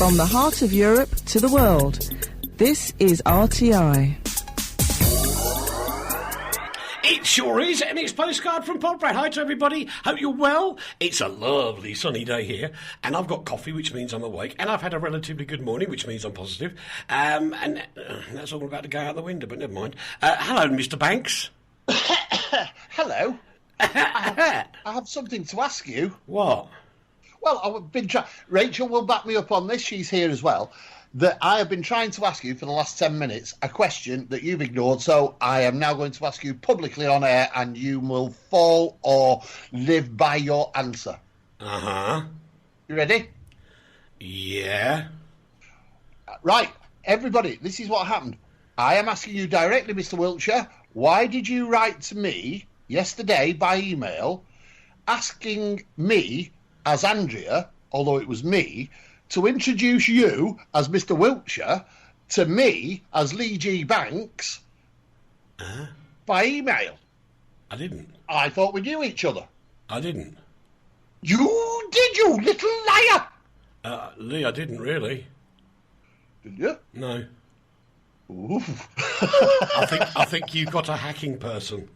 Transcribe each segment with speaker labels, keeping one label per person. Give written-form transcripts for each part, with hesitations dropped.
Speaker 1: From the heart of Europe to the world, this is RTI.
Speaker 2: It sure is, and it's Postcard from Poprad. Hi to everybody. Hope you're well. It's a lovely sunny day here, and I've got coffee, which means I'm awake, and I've had a relatively good morning, which means I'm positive. And that's all about to go out the window, but never mind. Hello, Mr. Banks.
Speaker 3: Hello. I have something to ask you.
Speaker 2: What?
Speaker 3: Well, I've been Rachael will back me up on this. She's here as well. That I have been trying to ask you for the last 10 minutes a question that you've ignored, so I am now going to ask you publicly on air, and you will fall or live by your answer.
Speaker 2: Uh-huh.
Speaker 3: You ready?
Speaker 2: Yeah.
Speaker 3: Right, everybody, this is what happened. I am asking you directly, Mr. Wiltsher, why did you write to me yesterday by email asking me, as Andrea, although it was me, to introduce you as Mr. Wiltsher to me as Leigh G. Banks by email?
Speaker 2: I didn't.
Speaker 3: I thought we knew each other.
Speaker 2: I didn't.
Speaker 3: You did, you little liar!
Speaker 2: Leigh, I didn't really.
Speaker 3: Did you?
Speaker 2: No.
Speaker 3: Ooh.
Speaker 2: I think you've got a hacking person.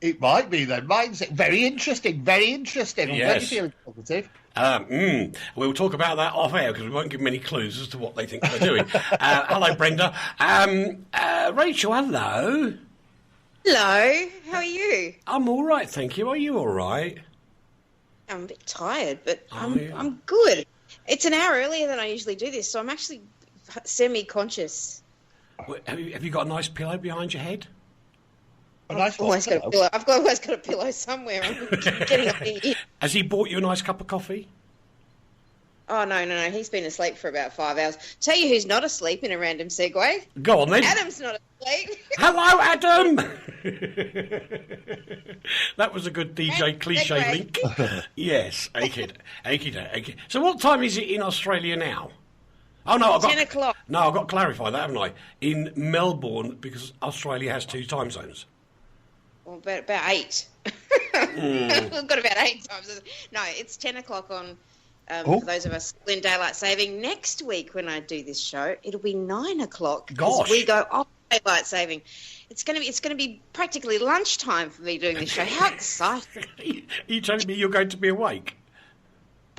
Speaker 3: It might be then. Mine's very interesting, very interesting. I'm very feeling positive.
Speaker 2: We'll talk about that off air because we won't give them any clues as to what they think they're doing. Hello, Brenda. Rachael, hello.
Speaker 4: Hello, how are you?
Speaker 2: I'm all right, thank you. Are you all right?
Speaker 4: I'm a bit tired, but I'm good. It's an hour earlier than I usually do this, so I'm actually semi-conscious.
Speaker 2: Have you got a nice pillow behind your head?
Speaker 4: I've always got a pillow. I've always got a pillow somewhere. I'm getting up here.
Speaker 2: Has he bought you a nice cup of coffee?
Speaker 4: Oh, no. He's been asleep for about 5 hours. Tell you who's not asleep in a random segue.
Speaker 2: Go on, then.
Speaker 4: Adam's not asleep.
Speaker 2: Hello, Adam! That was a good DJ cliche link. Yes, okay. So what time is it in Australia now? Oh, no, I've got
Speaker 4: 10 o'clock.
Speaker 2: No, I've got to clarify that, haven't I? In Melbourne, because Australia has 2 time zones.
Speaker 4: Well, about 8. We've got about 8 times. No, it's 10 o'clock on, for those of us in daylight saving. Next week when I do this show, it'll be 9 o'clock.
Speaker 2: Gosh.
Speaker 4: We go off daylight saving. It's going to be practically lunchtime for me doing this show. How exciting.
Speaker 2: Are you telling me you're going to be awake?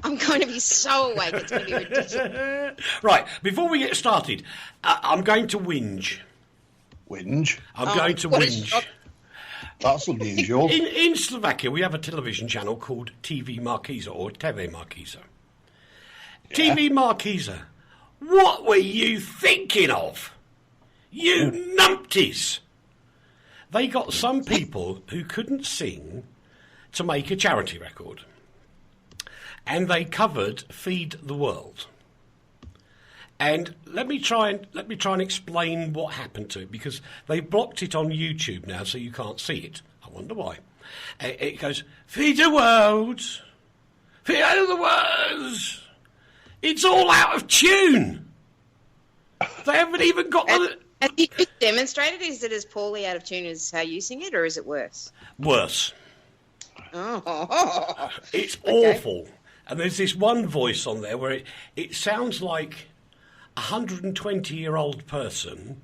Speaker 4: I'm going to be so awake, it's going to be ridiculous.
Speaker 2: Right, before we get started, I'm going to whinge.
Speaker 3: Whinge?
Speaker 2: I'm going to whinge.
Speaker 3: That's unusual.
Speaker 2: In Slovakia, we have a television channel called TV Markiza, or TV Markiza. Yeah. TV Markiza, what were you thinking of? You numpties! They got some people who couldn't sing to make a charity record. And they covered Feed the World. And let me try and explain what happened to it, because they blocked it on YouTube now, so you can't see it. I wonder why. It goes, Feed the World, Feed the World. It's all out of tune. They haven't even got the...
Speaker 4: Have you demonstrated? Is it as poorly out of tune as how you sing it, or is it worse?
Speaker 2: Worse.
Speaker 4: Oh.
Speaker 2: It's awful. And there's this one voice on there where it sounds like a 120-year-old person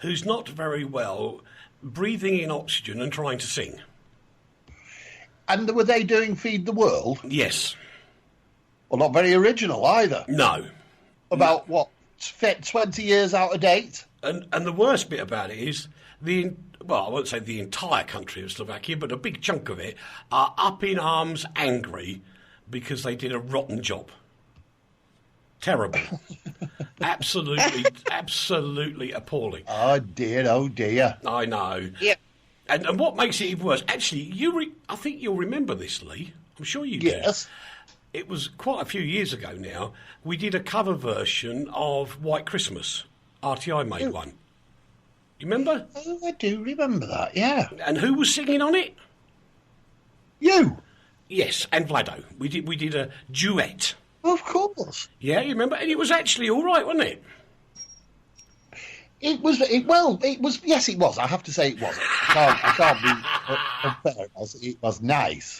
Speaker 2: who's not very well, breathing in oxygen and trying to sing.
Speaker 3: And were they doing Feed the World?
Speaker 2: Yes.
Speaker 3: Well, not very original either.
Speaker 2: No.
Speaker 3: About, what, 20 years out of date?
Speaker 2: And the worst bit about it is, I won't say the entire country of Slovakia, but a big chunk of it are up in arms angry because they did a rotten job. Terrible. Absolutely appalling.
Speaker 3: Oh dear.
Speaker 2: I know.
Speaker 4: Yeah.
Speaker 2: And what makes it even worse, actually, I think you'll remember this, Leigh. I'm sure you do.
Speaker 3: Yes.
Speaker 2: It was quite a few years ago now. We did a cover version of White Christmas. RTI made one. You remember?
Speaker 3: Oh, I do remember that, yeah.
Speaker 2: And who was singing on it?
Speaker 3: You.
Speaker 2: Yes, and Vlado. We did a duet.
Speaker 3: Of course.
Speaker 2: Yeah, you remember? And it was actually all right, wasn't it?
Speaker 3: It was. Yes, it was. I have to say it was. I can't be unfair. It was nice.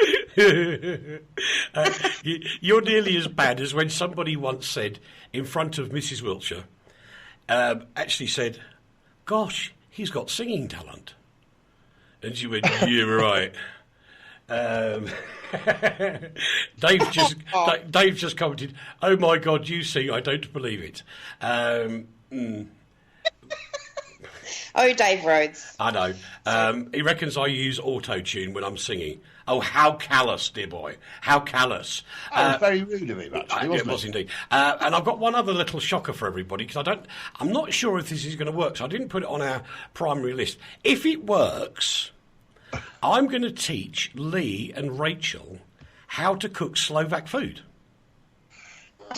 Speaker 2: You're nearly as bad as when somebody once said in front of Mrs. Wiltsher, actually said, "Gosh, he's got singing talent." And she went, "Yeah, right." Dave just commented, "Oh my God, you sing? I don't believe it."
Speaker 4: Oh, Dave Rhodes.
Speaker 2: I know. He reckons I use auto-tune when I'm singing. Oh, how callous, dear boy. How callous.
Speaker 3: Very rude of him, actually, wasn't
Speaker 2: it? Was indeed. And I've got one other little shocker for everybody, because I'm not sure if this is going to work, so I didn't put it on our primary list. If it works, I'm going to teach Leigh and Rachael how to cook Slovak food.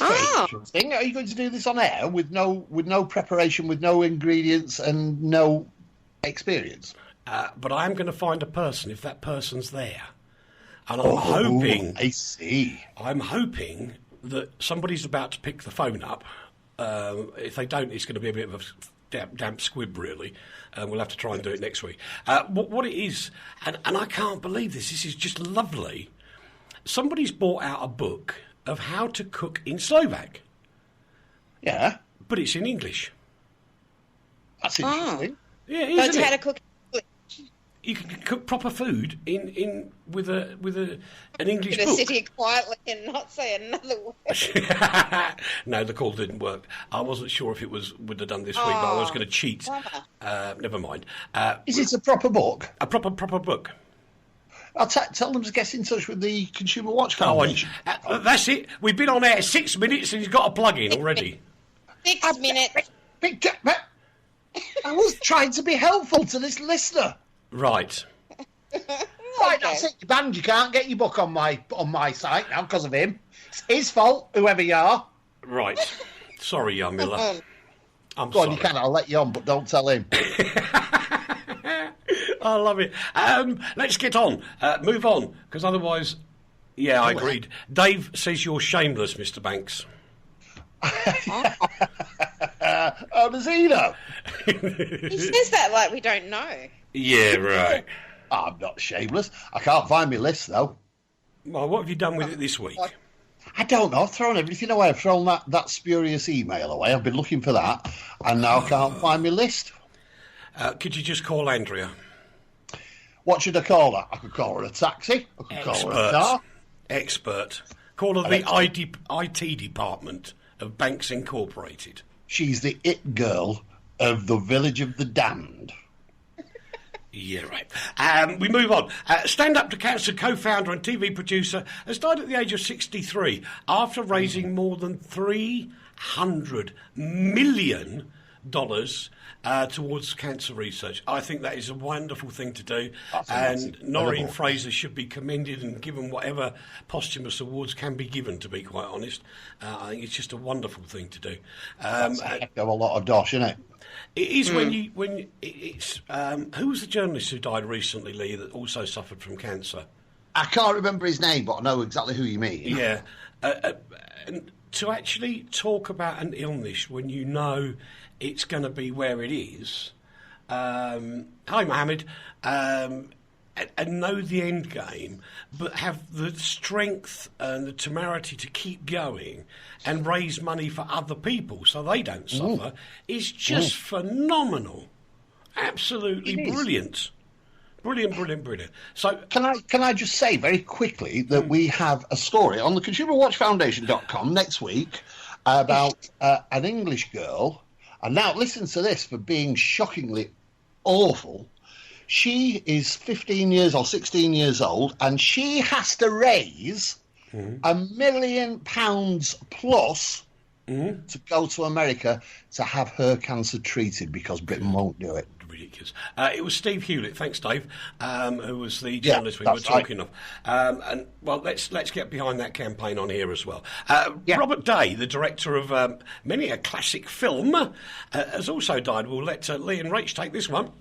Speaker 3: Interesting. Are you going to do this on air with no preparation, with no ingredients, and no experience?
Speaker 2: But I am going to find a person if that person's there, and I'm hoping.
Speaker 3: I see.
Speaker 2: I'm hoping that somebody's about to pick the phone up. If they don't, it's going to be a bit of a damp squib, really. We'll have to try and do it next week. What it is, and I can't believe this. This is just lovely. Somebody's bought out a book of how to cook in Slovak.
Speaker 3: Yeah.
Speaker 2: But it's in English.
Speaker 3: That's interesting.
Speaker 2: Yeah,
Speaker 4: So it's
Speaker 2: isn't
Speaker 4: how
Speaker 2: it?
Speaker 4: to cook.
Speaker 2: You can cook proper food in with an English
Speaker 4: Gonna
Speaker 2: book.
Speaker 4: sit here quietly and not say another word.
Speaker 2: No, the call didn't work. I wasn't sure if it would have done this week, but I was going to cheat. Never mind.
Speaker 3: Is it a proper book?
Speaker 2: A proper book.
Speaker 3: I'll tell them to get in touch with the Consumer Watch Foundation.
Speaker 2: That's it. We've been on air 6 minutes and he's got a plug in already.
Speaker 4: 6 minutes.
Speaker 3: I was trying to be helpful to this listener.
Speaker 2: Right.
Speaker 3: Right, that's it. You're banned. You can't get your book on my site now because of him. It's his fault, whoever you are.
Speaker 2: Right. Sorry, young Miller. I'm
Speaker 3: Go
Speaker 2: sorry.
Speaker 3: on, you can. I'll let you on, but don't tell him.
Speaker 2: I love it. Let's get on. Move on, because otherwise... Yeah, I agreed. Dave says you're shameless, Mr. Banks.
Speaker 3: Does he know?
Speaker 4: He says that like we don't know.
Speaker 2: Yeah, right.
Speaker 3: I'm not shameless. I can't find my list, though.
Speaker 2: Well, what have you done with it this week?
Speaker 3: I don't know. I've thrown everything away. I've thrown that spurious email away. I've been looking for that, and now I can't find my list.
Speaker 2: Could you just call Andrea?
Speaker 3: What should I call her? I could call her a taxi. I could call her a car.
Speaker 2: Expert. Call her the IT department of Banks Incorporated.
Speaker 3: She's the it girl of the Village of the Damned.
Speaker 2: Yeah, right. We move on. Stand Up to Cancer co-founder and TV producer has died at the age of 63 after raising more than $300 million towards cancer research. I think that is a wonderful thing to do, and Noreen Fraser should be commended and given whatever posthumous awards can be given, to be quite honest. I think it's just a wonderful thing to do.
Speaker 3: That's a heck of a lot of dosh, isn't it?
Speaker 2: It is who was the journalist who died recently, Leigh, that also suffered from cancer?
Speaker 3: I can't remember his name, but I know exactly who you mean.
Speaker 2: Yeah. And to actually talk about an illness when you know it's going to be where it is. Hi, Mohammed. And know the end game, but have the strength and the temerity to keep going and raise money for other people so they don't suffer is just phenomenal. Absolutely brilliant. Brilliant. So
Speaker 3: can I just say very quickly that we have a story on the ConsumerWatchFoundation.com next week about an English girl, and now listen to this for being shockingly awful. She is 15 years or 16 years old, and she has to raise £1 million plus to go to America to have her cancer treated because Britain won't do it.
Speaker 2: Ridiculous. It was Steve Hewlett, thanks Dave, who was the journalist we were talking of. And well, let's get behind that campaign on here as well. Robert Day, the director of many a classic film, has also died. We'll let Leigh and Rach take this one.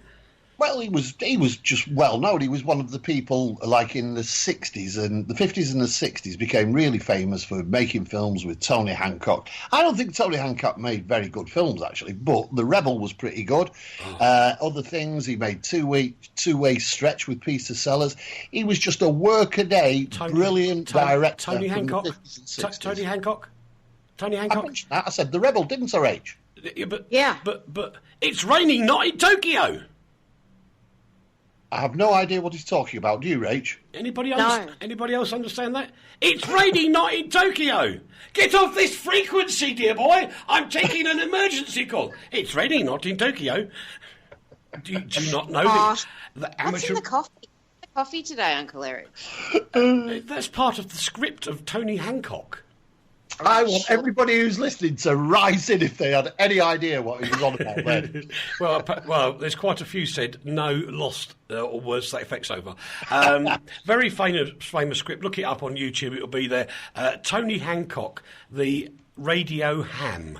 Speaker 3: Well, he was just well known. He was one of the people, like in the 60s and the 50s and the 60s, became really famous for making films with Tony Hancock. I don't think Tony Hancock made very good films, actually, but The Rebel was pretty good. Other things, he made Two-Way Stretch with Peter Sellers. He was just a workaday, brilliant director.
Speaker 2: Tony Hancock. Tony Hancock. Tony Hancock.
Speaker 3: I mentioned that. I said The Rebel, didn't I, Rach?
Speaker 2: Yeah, but it's raining not in Tokyo.
Speaker 3: I have no idea what he's talking about. Do you, Rach?
Speaker 2: Anybody else understand that? It's raining not in Tokyo. Get off this frequency, dear boy. I'm taking an emergency call. It's raining not in Tokyo. Do you not know the amateur...
Speaker 4: What's in the coffee? Coffee today, Uncle Eric?
Speaker 2: That's part of the script of Tony Hancock.
Speaker 3: I want everybody who's listening to write in if they had any idea what he was on about then.
Speaker 2: well, there's quite a few said no, lost, or words to that effect's over. Very famous script. Look it up on YouTube. It'll be there. Tony Hancock, the radio ham.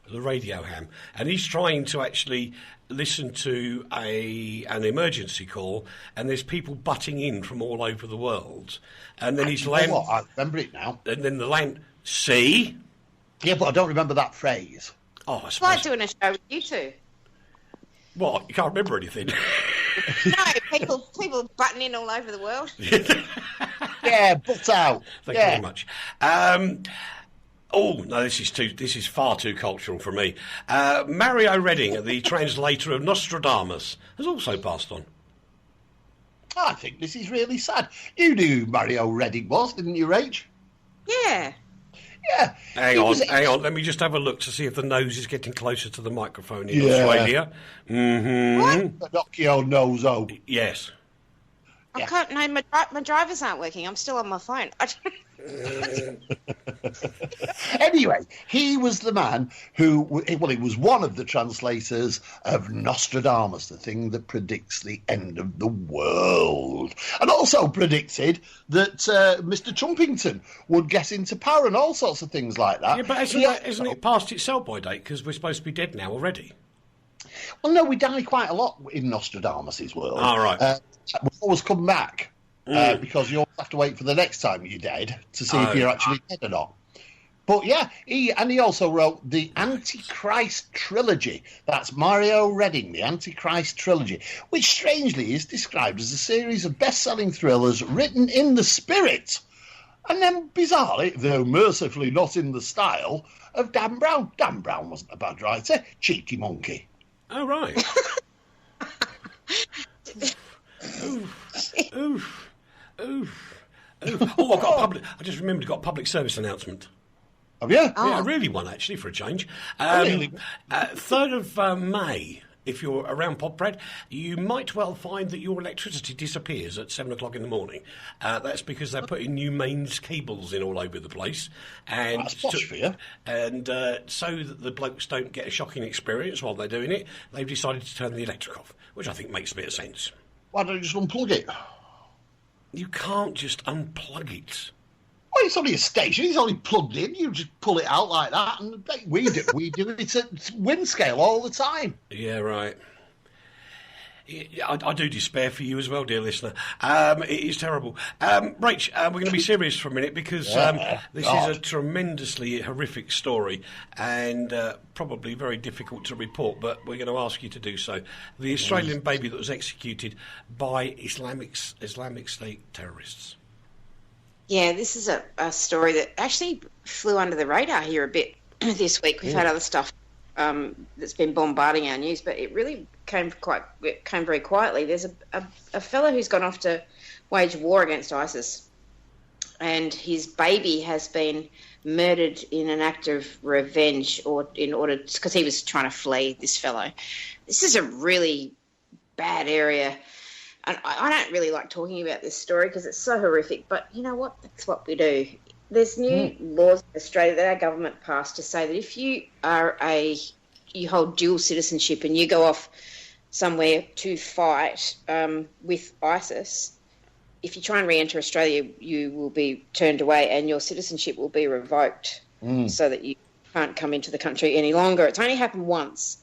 Speaker 2: And he's trying to actually listen to an emergency call, and there's people butting in from all over the world. And then he's land.
Speaker 3: I remember it now.
Speaker 2: And then the land. See?
Speaker 3: Yeah, but I don't remember that phrase.
Speaker 2: Oh, I
Speaker 4: It's like doing a show with you two.
Speaker 2: What? You can't remember anything?
Speaker 3: No,
Speaker 4: people butting in all over the world.
Speaker 3: Yeah, butt out.
Speaker 2: Thank you very much. Oh no, this is far too cultural for me. Mario Redding, the translator of Nostradamus, has also passed on.
Speaker 3: I think this is really sad. You knew who Mario Redding was, didn't you, Rach?
Speaker 4: Yeah.
Speaker 3: Yeah.
Speaker 2: Hang on. Let me just have a look to see if the nose is getting closer to the microphone in Australia. Mm-hmm.
Speaker 3: What? Pinocchio nose, oh.
Speaker 2: Yes.
Speaker 4: I can't. No, my drivers aren't working. I'm still on my phone.
Speaker 3: Anyway, he was the man who, he was one of the translators of Nostradamus, the thing that predicts the end of the world, and also predicted that Mr. Trumpington would get into power and all sorts of things like that.
Speaker 2: Yeah, but isn't it past its sell-by date because we're supposed to be dead now already?
Speaker 3: Well, no, we die quite a lot in Nostradamus' world.
Speaker 2: All right.
Speaker 3: We always come back because you always have to wait for the next time you're dead to see if you're actually dead or not. But yeah, he also wrote the Antichrist trilogy. That's Mario Redding, the Antichrist trilogy, which strangely is described as a series of best-selling thrillers written in the spirit, and then bizarrely, though mercifully not in the style, of Dan Brown. Dan Brown wasn't a bad writer. Cheeky monkey.
Speaker 2: Oh, right. Oof. Oh, I just remembered, got a public service announcement.
Speaker 3: Have you?
Speaker 2: Yeah, really one, actually, for a change. 3rd of May, if you're around Poprad, you might well find that your electricity disappears at 7 o'clock in the morning. That's because they're putting new mains cables in all over the place. And
Speaker 3: that's posh for you.
Speaker 2: And so that the blokes don't get a shocking experience while they're doing it, they've decided to turn the electric off, which I think makes a bit of sense.
Speaker 3: Why don't you just unplug it?
Speaker 2: You can't just unplug it.
Speaker 3: Well, it's only a station. It's only plugged in. You just pull it out like that, and we do it at wind scale all the time.
Speaker 2: Yeah, right. I do despair for you as well, dear listener. It is terrible. Rach, we're going to be serious for a minute because this is a tremendously horrific story and probably very difficult to report, but we're going to ask you to do so. The Australian baby that was executed by Islamic State terrorists.
Speaker 4: Yeah, this is a story that actually flew under the radar here a bit this week. We've had other stuff that's been bombarding our news, but it really came very quietly. There's a fellow who's gone off to wage war against ISIS, and his baby has been murdered in an act of revenge, or in order because he was trying to flee. This fellow. This is a really bad area. And I don't really like talking about this story because it's so horrific, but you know what? That's what we do. There's new laws in Australia that our government passed to say that if you hold dual citizenship and you go off somewhere to fight with ISIS, if you try and re-enter Australia, you will be turned away and your citizenship will be revoked so that you can't come into the country any longer. It's only happened once.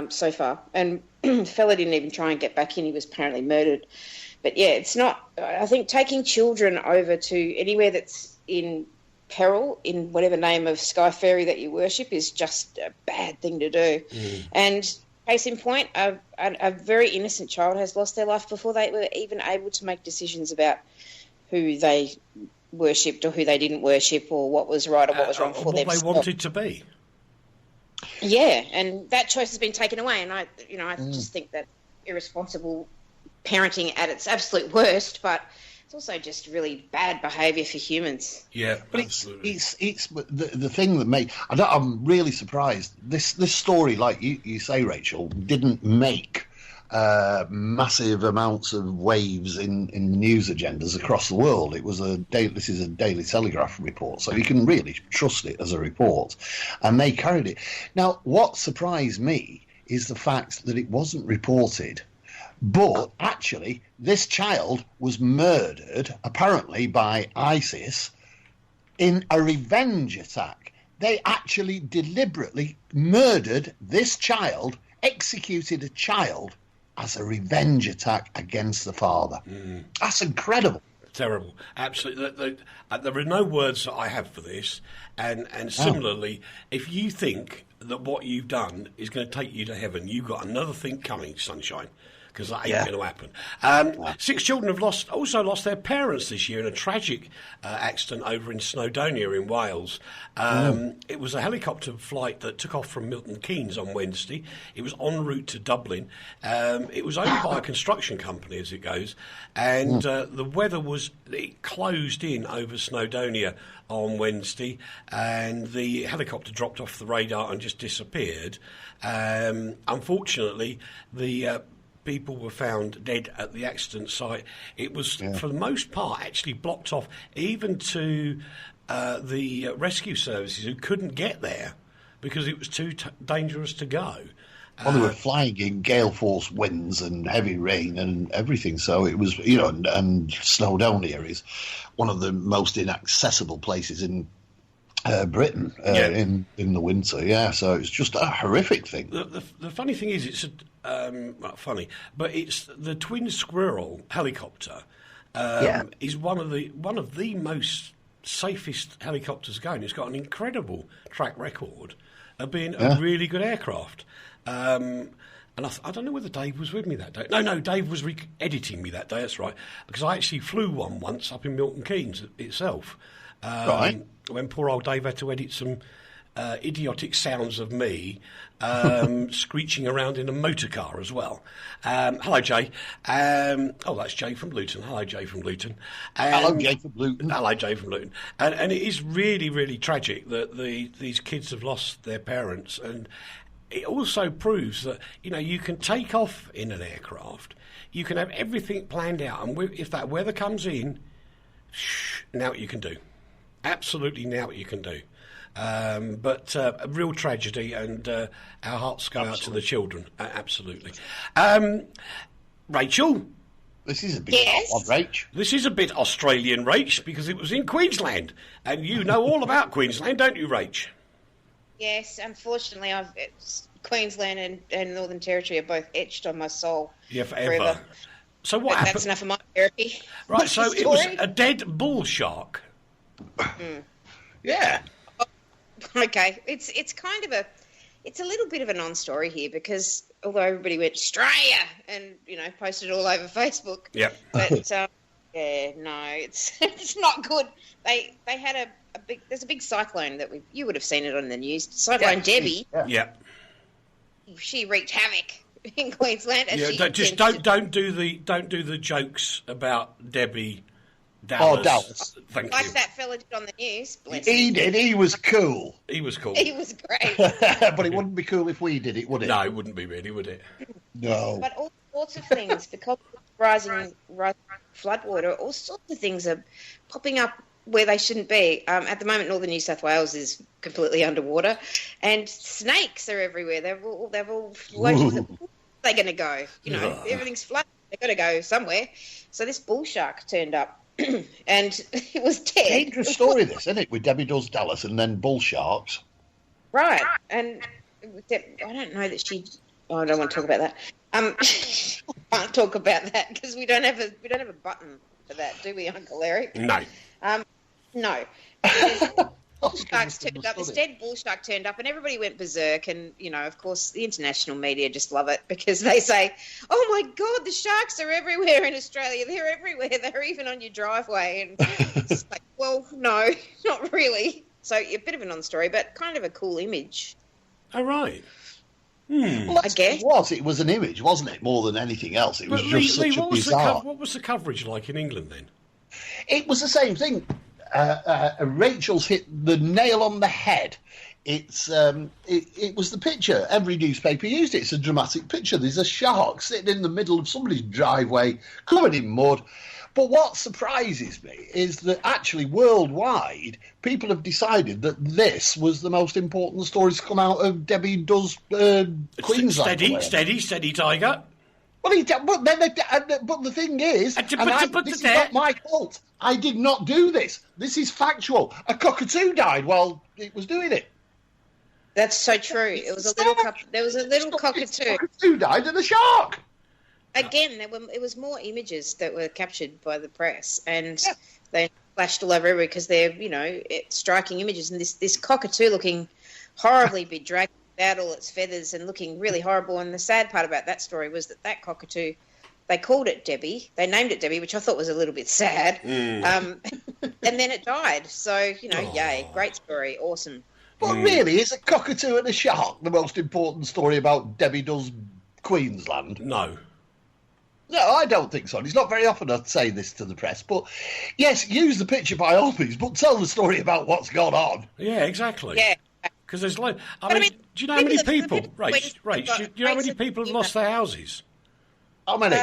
Speaker 4: so far. And the fella didn't even try and get back in. He was apparently murdered. But, yeah, it's not... I think taking children over to anywhere that's in peril, in whatever name of sky fairy that you worship, is just a bad thing to do. And case in point, a very innocent child has lost their life before they were even able to make decisions about who they worshipped or who they didn't worship or what was right or what was wrong for them.
Speaker 2: What they wanted to be.
Speaker 4: Yeah, and that choice has been taken away, and I just think that irresponsible parenting at its absolute worst, but it's also just really bad behaviour for humans.
Speaker 2: Yeah,
Speaker 3: but
Speaker 2: absolutely.
Speaker 3: It's the thing that made... I'm really surprised. This story, like you say, Rachel, didn't make massive amounts of waves in the news agendas across the world. This is a Daily Telegraph report, so you can really trust it as a report. And they carried it. Now, what surprised me is the fact that it wasn't reported. But actually, this child was murdered, apparently by ISIS, in a revenge attack. They actually deliberately murdered this child, executed a child as a revenge attack against the father. That's incredible.
Speaker 2: Terrible. Absolutely. There are no words that I have for this. And similarly, if you think that what you've done is going to take you to heaven, you've got another thing coming, sunshine. Because that ain't going to happen. 6 children have also lost their parents this year in a tragic accident over in Snowdonia in Wales. It was a helicopter flight that took off from Milton Keynes on Wednesday. It was en route to Dublin. It was owned by a construction company, as it goes, and the weather it closed in over Snowdonia on Wednesday, and the helicopter dropped off the radar and just disappeared. Unfortunately, the people were found dead at the accident site. It was, for the most part, actually blocked off even to the rescue services who couldn't get there because it was too dangerous to go.
Speaker 3: Well, they were flying in gale force winds and heavy rain and everything. So it was, and Snowdonia is one of the most inaccessible places in Britain in the winter. Yeah, so it's just a horrific thing.
Speaker 2: The funny thing is, it's but it's the twin squirrel helicopter is one of the most safest helicopters going. It's got an incredible track record of being a really good aircraft. And I don't know whether Dave was with me that day. No, Dave was editing me that day, that's right. Because I actually flew one once up in Milton Keynes itself. Right. When poor old Dave had to edit some idiotic sounds of me screeching around in a motor car as well. Hello, Jay. That's Jay from Luton. Hello, Jay from Luton.
Speaker 3: Hello, Jay from Luton.
Speaker 2: Hello, Jay from Luton. And it is really, really tragic that these kids have lost their parents. And it also proves that, you can take off in an aircraft. You can have everything planned out. And if that weather comes in, now what you can do. Absolutely now what you can do. But a real tragedy, and our hearts go out to the children. Absolutely. Rachel?
Speaker 3: This is a bit odd, Rach.
Speaker 2: This is a bit Australian, Rach, because it was in Queensland. And you know all about Queensland, don't you, Rach?
Speaker 4: Yes, unfortunately, Queensland and Northern Territory are both etched on my soul.
Speaker 2: Yeah, forever. So what happened?
Speaker 4: That's enough of my therapy.
Speaker 2: Right, so it was a dead bull shark.
Speaker 3: Yeah.
Speaker 4: Okay, it's kind of it's a little bit of a non-story here because although everybody went Australia and posted all over Facebook, but it's not good. They had there's a big cyclone that you would have seen it on the news. Cyclone Debbie.
Speaker 2: Yeah.
Speaker 4: She wreaked havoc in Queensland. And
Speaker 2: don't do the jokes about Debbie. Dallas. Thank you.
Speaker 4: Like that fella did on the news.
Speaker 3: He did. He was cool.
Speaker 2: He was cool.
Speaker 4: He was great.
Speaker 3: But it wouldn't be cool if we did it, would it?
Speaker 2: No, it wouldn't be really, would it?
Speaker 3: No.
Speaker 4: But all sorts of things, because of rising floodwater, all sorts of things are popping up where they shouldn't be. At the moment, northern New South Wales is completely underwater, and snakes are everywhere. They've all floated. Where are they going to go? Everything's flooded. They've got to go somewhere. So this bull shark turned up. And it was dead.
Speaker 3: Dangerous story, this, isn't it? With Debbie Does Dallas and then bull sharks.
Speaker 4: Right. And I don't know that she I don't want to talk about that. Can't talk about that because we don't have a button for that, do we, Uncle Eric?
Speaker 2: No.
Speaker 4: No. Bull sharks turned up. Instead, bull shark turned up, and everybody went berserk. And of course, the international media just love it because they say, "Oh my God, the sharks are everywhere in Australia. They're everywhere. They're even on your driveway." And it's like, well, no, not really. So a bit of a non-story, but kind of a cool image.
Speaker 2: Oh, right.
Speaker 3: Well, I guess it was an image, wasn't it? More than anything else, it was just such a bizarre.
Speaker 2: What was the coverage like in England then?
Speaker 3: It was the same thing. Rachael's hit the nail on the head. It was the picture. Every newspaper used it. It's a dramatic picture. There's a shark sitting in the middle of somebody's driveway, covered in mud. But what surprises me is that actually worldwide, people have decided that this was the most important story to come out of Debbie Does Queensland.
Speaker 2: Steady, Tiger.
Speaker 3: Well, but the thing is, this is not my fault. I did not do this. This is factual. A cockatoo died while it was doing it.
Speaker 4: That's so true. There was a little cockatoo.
Speaker 3: A cockatoo died and a shark.
Speaker 4: Again, it was more images that were captured by the press, and they flashed all over everywhere because they're striking images. And this cockatoo looking horribly bedraggled without all its feathers and looking really horrible. And the sad part about that story was that cockatoo, they called it Debbie. They named it Debbie, which I thought was a little bit sad. And then it died. So, yay, great story, awesome.
Speaker 3: Well, really, is a cockatoo and a shark the most important story about Debbie Does Queensland?
Speaker 2: No.
Speaker 3: No, I don't think so. It's not very often I say this to the press, but yes, use the picture by all means, but tell the story about what's gone on.
Speaker 2: Yeah, exactly.
Speaker 4: Yeah.
Speaker 2: Because there's do you know how many people, Rach, do you know how many people have lost their houses?
Speaker 3: How many?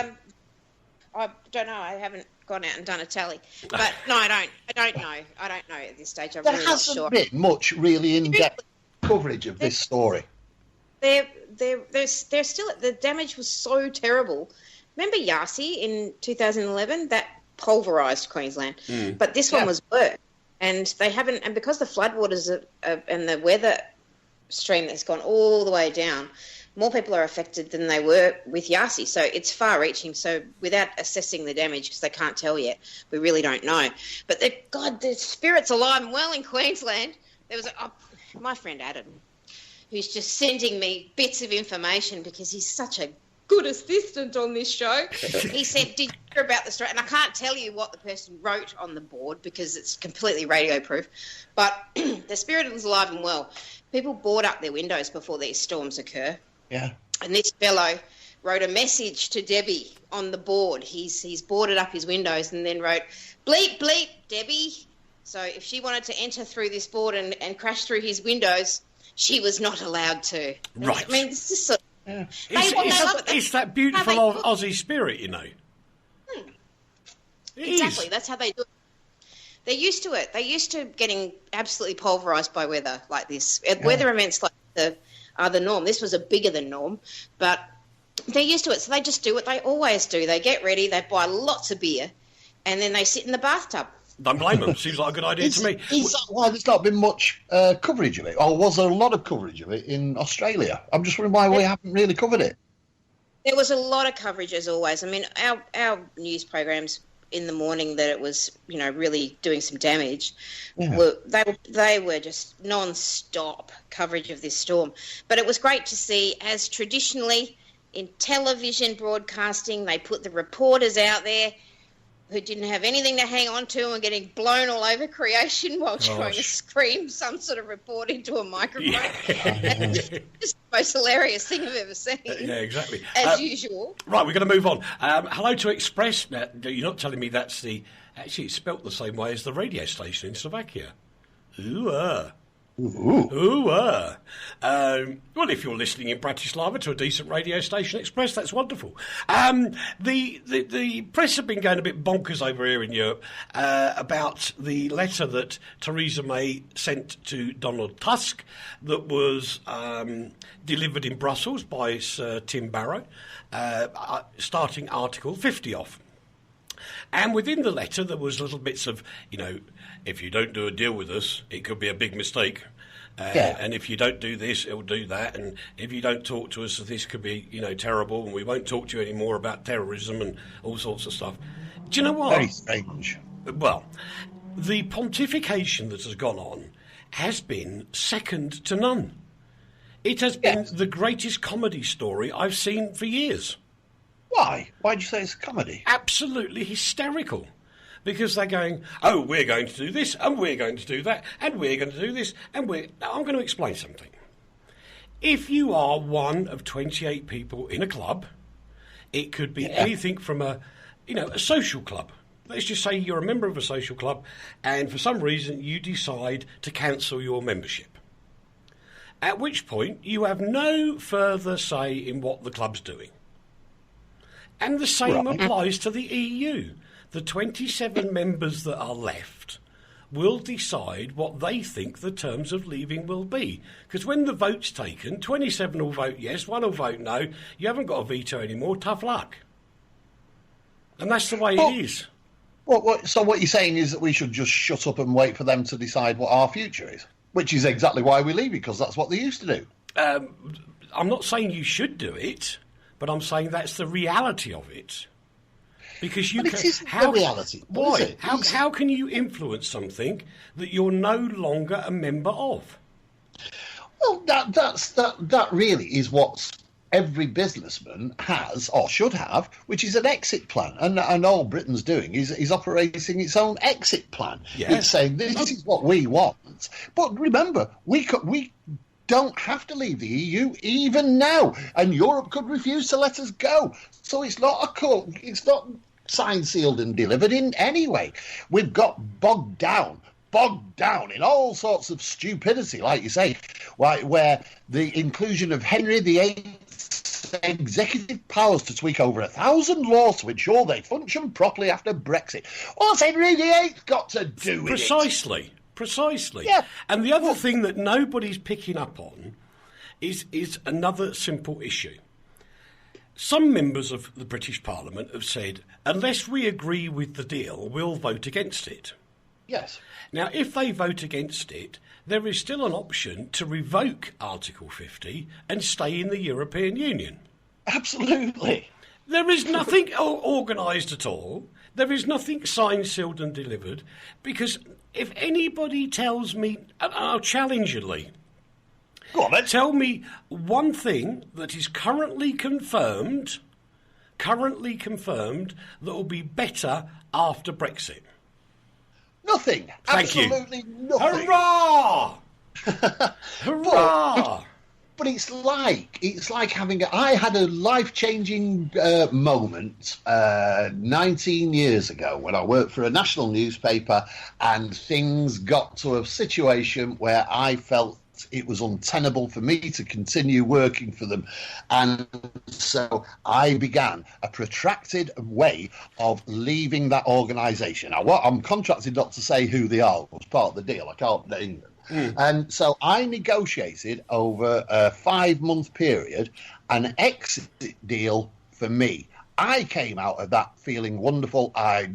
Speaker 4: I don't know. I haven't gone out and done a tally. But no, I don't know. I don't know at this stage. I'm really not sure.
Speaker 3: There hasn't been much really in-depth coverage of this story.
Speaker 4: There's still, the damage was so terrible. Remember Yasi in 2011? That pulverised Queensland. But this one was worse. And they haven't, and because the floodwaters and the weather stream that's gone all the way down, more people are affected than they were with Yasi. So it's far-reaching. So without assessing the damage, because they can't tell yet, we really don't know. But the spirit's alive and well in Queensland. There was my friend Adam, who's just sending me bits of information because he's such a good assistant on this show. He said, did you hear about the story? And I can't tell you what the person wrote on the board because it's completely radio proof. But the spirit is alive and well. People board up their windows before these storms occur.
Speaker 3: Yeah.
Speaker 4: And this fellow wrote a message to Debbie on the board. He's boarded up his windows and then wrote, bleep, bleep, Debbie. So if she wanted to enter through this board and crash through his windows, she was not allowed to.
Speaker 2: Right.
Speaker 4: I mean, it's just sort of...
Speaker 3: Yeah.
Speaker 2: It's that beautiful Aussie spirit,
Speaker 4: Exactly, that's how they do it. They're used to it. They're used to getting absolutely pulverised by weather like this. Weather events like are the norm. This was a bigger than norm, but they're used to it. So they just do what they always do. They get ready, they buy lots of beer, and then they sit in the bathtub.
Speaker 2: Don't blame them. Seems like a good idea to me.
Speaker 3: Is that why there's not been much coverage of it? Or was there a lot of coverage of it in Australia? I'm just wondering why we haven't really covered it.
Speaker 4: There was a lot of coverage, as always. I mean, our news programs in the morning that it was, really doing some damage, they were just non-stop coverage of this storm. But it was great to see, as traditionally in television broadcasting, they put the reporters out there who didn't have anything to hang on to and getting blown all over creation while trying to scream some sort of report into a microphone. Yeah. Just the most hilarious thing I've ever seen.
Speaker 2: Yeah, exactly.
Speaker 4: As usual.
Speaker 2: Right, we're going to move on. Hello to Express. You're not telling me that's actually it's spelt the same way as the radio station in Slovakia. Ooh. Well, if you're listening in Bratislava to a decent radio station, Express, that's wonderful. The press have been going a bit bonkers over here in Europe about the letter that Theresa May sent to Donald Tusk that was delivered in Brussels by Sir Tim Barrow, starting Article 50 off. And within the letter, there was little bits of, if you don't do a deal with us, it could be a big mistake. And if you don't do this, it'll do that. And if you don't talk to us, this could be, terrible. And we won't talk to you anymore about terrorism and all sorts of stuff. Do you know what?
Speaker 3: Very strange.
Speaker 2: Well, the pontification that has gone on has been second to none. It has been the greatest comedy story I've seen for years.
Speaker 3: Why? Why do you say it's a comedy?
Speaker 2: Absolutely hysterical. Because they're going, oh, we're going to do this, and we're going to do that, and we're going to do this, and we're... Now, I'm going to explain something. If you are one of 28 people in a club, it could be anything from a social club. Let's just say you're a member of a social club, and for some reason you decide to cancel your membership. At which point, you have no further say in what the club's doing. And the same applies to the EU. The 27 members that are left will decide what they think the terms of leaving will be. Because when the vote's taken, 27 will vote yes, 1 will vote no. You haven't got a veto anymore. Tough luck. And that's the way it is.
Speaker 3: So what you're saying is that we should just shut up and wait for them to decide what our future is, which is exactly why we leave, because that's what they used to do.
Speaker 2: I'm not saying you should do it, but I'm saying that's the reality of it. Because you
Speaker 3: can, it isn't the reality.
Speaker 2: Why? How can you influence something that you're no longer a member of?
Speaker 3: Well, that really is what every businessman has or should have, which is an exit plan. And all Britain's doing is operating its own exit plan. Yeah. It's saying this is what we want. But remember, we don't have to leave the EU even now, and Europe could refuse to let us go. So it's not it's not signed, sealed, and delivered in any way. We've got bogged down in all sorts of stupidity, like you say, where the inclusion of Henry VIII's executive powers to tweak over 1,000 laws to ensure they function properly after Brexit. What's Henry VIII got to do with it? Precisely. Yeah.
Speaker 2: And the other thing that nobody's picking up on is another simple issue. Some members of the British Parliament have said, unless we agree with the deal, we'll vote against it.
Speaker 3: Yes.
Speaker 2: Now, if they vote against it, there is still an option to revoke Article 50 and stay in the European Union.
Speaker 3: Absolutely.
Speaker 2: There is nothing organised at all. There is nothing signed, sealed and delivered, because if anybody tells me, and I'll challenge you, Leigh,
Speaker 3: go on, then.
Speaker 2: Tell me one thing that is currently confirmed that will be better after Brexit.
Speaker 3: Nothing.
Speaker 2: Thank
Speaker 3: Absolutely
Speaker 2: you.
Speaker 3: Nothing.
Speaker 2: Hurrah! Hurrah!
Speaker 3: But it's like having... I had a life-changing moment 19 years ago when I worked for a national newspaper, and things got to a situation where I felt it was untenable for me to continue working for them. And so I began a protracted way of leaving that organisation. Now, I'm contracted not to say who they are. It was part of the deal. I can't name them. And so I negotiated over a 5-month period an exit deal for me. I came out of that feeling wonderful. I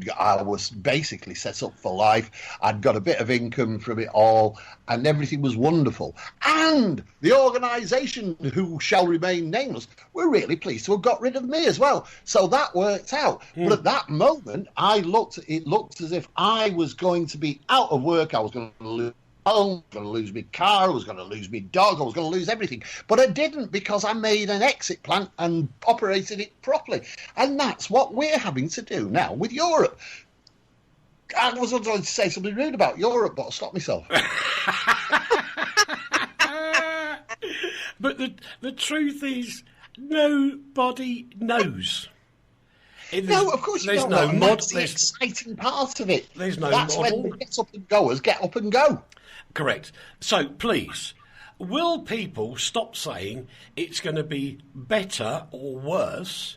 Speaker 3: was basically set up for life. I'd got a bit of income from it all, and everything was wonderful. And the organisation, who shall remain nameless, were really pleased to have got rid of me as well. So that worked out. But at that moment, it looked as if I was going to be out of work. I was going to lose home, I was going to lose my car, I was going to lose my dog, I was going to lose everything. But I didn't, because I made an exit plan and operated it properly. And that's what we're having to do now with Europe. I was going to say something rude about Europe, but I stopped myself.
Speaker 2: But the truth is, nobody knows.
Speaker 3: No, of course you don't know. That's the exciting part of it.
Speaker 2: There's no
Speaker 3: That's
Speaker 2: model.
Speaker 3: when the get-up-and-goers get up and go.
Speaker 2: Correct. So, please, will people stop saying it's going to be better or worse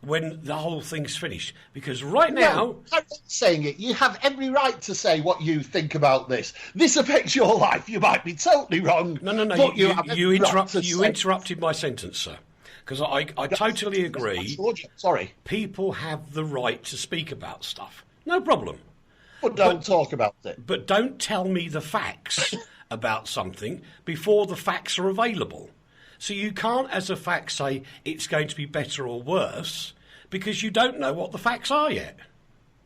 Speaker 2: when the whole thing's finished? Because right now...
Speaker 3: No, I'm not saying it. You have every right to say what you think about this. This affects your life. You might be totally wrong.
Speaker 2: No. You interrupted my sentence, sir. Because I totally agree.
Speaker 3: Sorry.
Speaker 2: People have the right to speak about stuff. No problem.
Speaker 3: But don't talk about it.
Speaker 2: But don't tell me the facts about something before the facts are available. So you can't, as a fact, say it's going to be better or worse because you don't know what the facts are yet.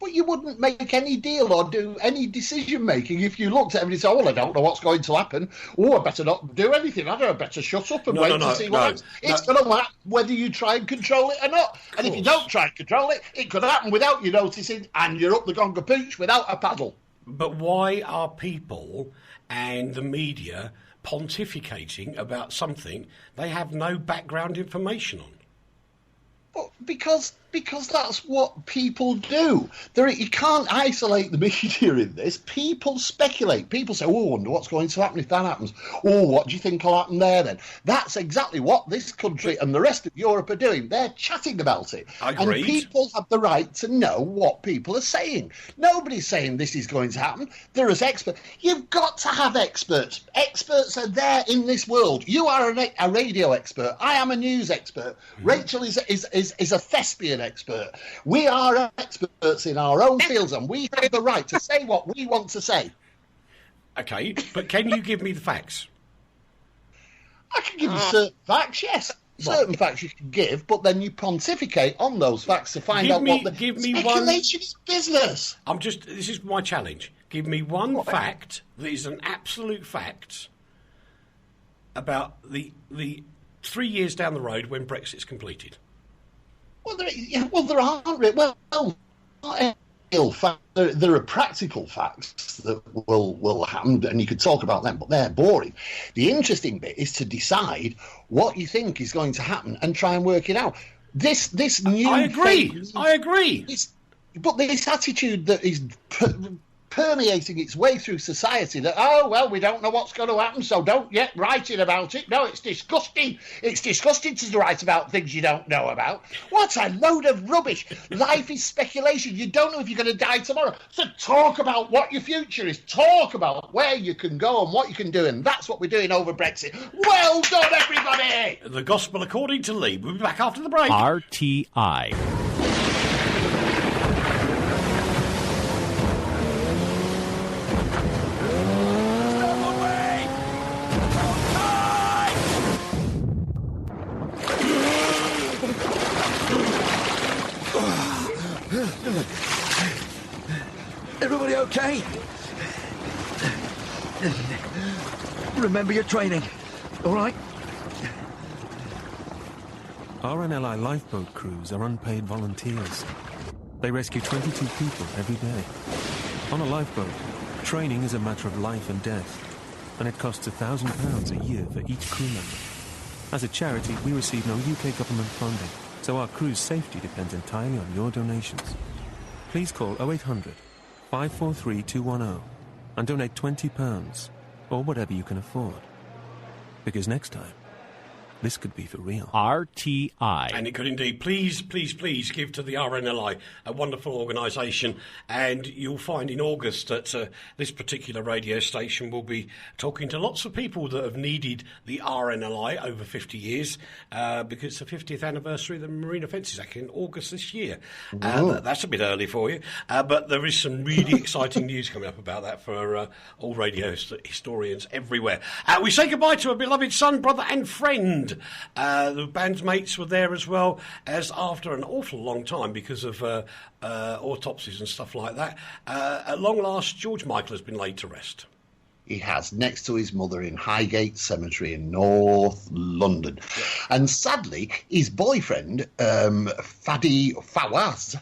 Speaker 3: But you wouldn't make any deal or do any decision-making if you looked at everything and said, well, I don't know what's going to happen. Oh, I better not do anything. I better shut up and wait to see what happens. It's going to happen whether you try and control it or not. And if you don't try and control it, it could happen without you noticing, and you're up the Gonga Pooch without a paddle.
Speaker 2: But why are people and the media pontificating about something they have no background information on?
Speaker 3: Well, because that's what people do. You can't isolate the media in this. People speculate. People say, oh, I wonder what's going to happen if that happens. Oh, what do you think will happen there then? That's exactly what this country and the rest of Europe are doing. They're chatting about it.
Speaker 2: Agreed.
Speaker 3: And people have the right to know what people are saying. Nobody's saying this is going to happen. There is experts. You've got to have experts. Experts are there in this world. You are a radio expert. I am a news expert. Rachel is a thespian expert. We are experts in our own fields, and we have the right to say what we want to say.
Speaker 2: Okay, but can you give me the facts?
Speaker 3: I can give you certain facts, yes. Certain facts you can give, but then you pontificate on those facts to find out what the speculation is business.
Speaker 2: This is my challenge. Give me one fact that is an absolute fact about the 3 years down the road when Brexit's completed.
Speaker 3: Well, there aren't really. Well, not real facts. There are practical facts that will happen, and you could talk about them, but they're boring. The interesting bit is to decide what you think is going to happen and try and work it out. This new.
Speaker 2: I agree.
Speaker 3: But this attitude that is permeating its way through society that, oh, well, we don't know what's going to happen, so don't yet writing about it. No, it's disgusting. It's disgusting to write about things you don't know about. What a load of rubbish. Life is speculation. You don't know if you're going to die tomorrow. So talk about what your future is. Talk about where you can go and what you can do, and that's what we're doing over Brexit. Well done, everybody!
Speaker 2: The Gospel according to Leigh. We'll be back after the break.
Speaker 5: RTI.
Speaker 6: Everybody okay? Remember your training, all right?
Speaker 7: RNLI lifeboat crews are unpaid volunteers. They rescue 22 people every day. On a lifeboat, training is a matter of life and death, and it costs £1,000 a year for each crew member. As a charity, we receive no UK government funding, so our crew's safety depends entirely on your donations. Please call 0800 543 210 and donate £20 or whatever you can afford. Because next time, this could be for real.
Speaker 5: RTI.
Speaker 2: And it could indeed. Please, please, please give to the RNLI, a wonderful organisation. And you'll find in August that this particular radio station will be talking to lots of people that have needed the RNLI over 50 years because it's the 50th anniversary of the Marine Offences Act in August this year. That's a bit early for you. But there is some really exciting news coming up about that for all radio historians everywhere. We say goodbye to a beloved son, brother and friend. The band's mates were there as well, as after an awful long time because of autopsies and stuff like that. At long last, George Michael has been laid to rest.
Speaker 3: He has, next to his mother in Highgate Cemetery in North London. Yeah. And sadly, his boyfriend, Fadi Fawaz,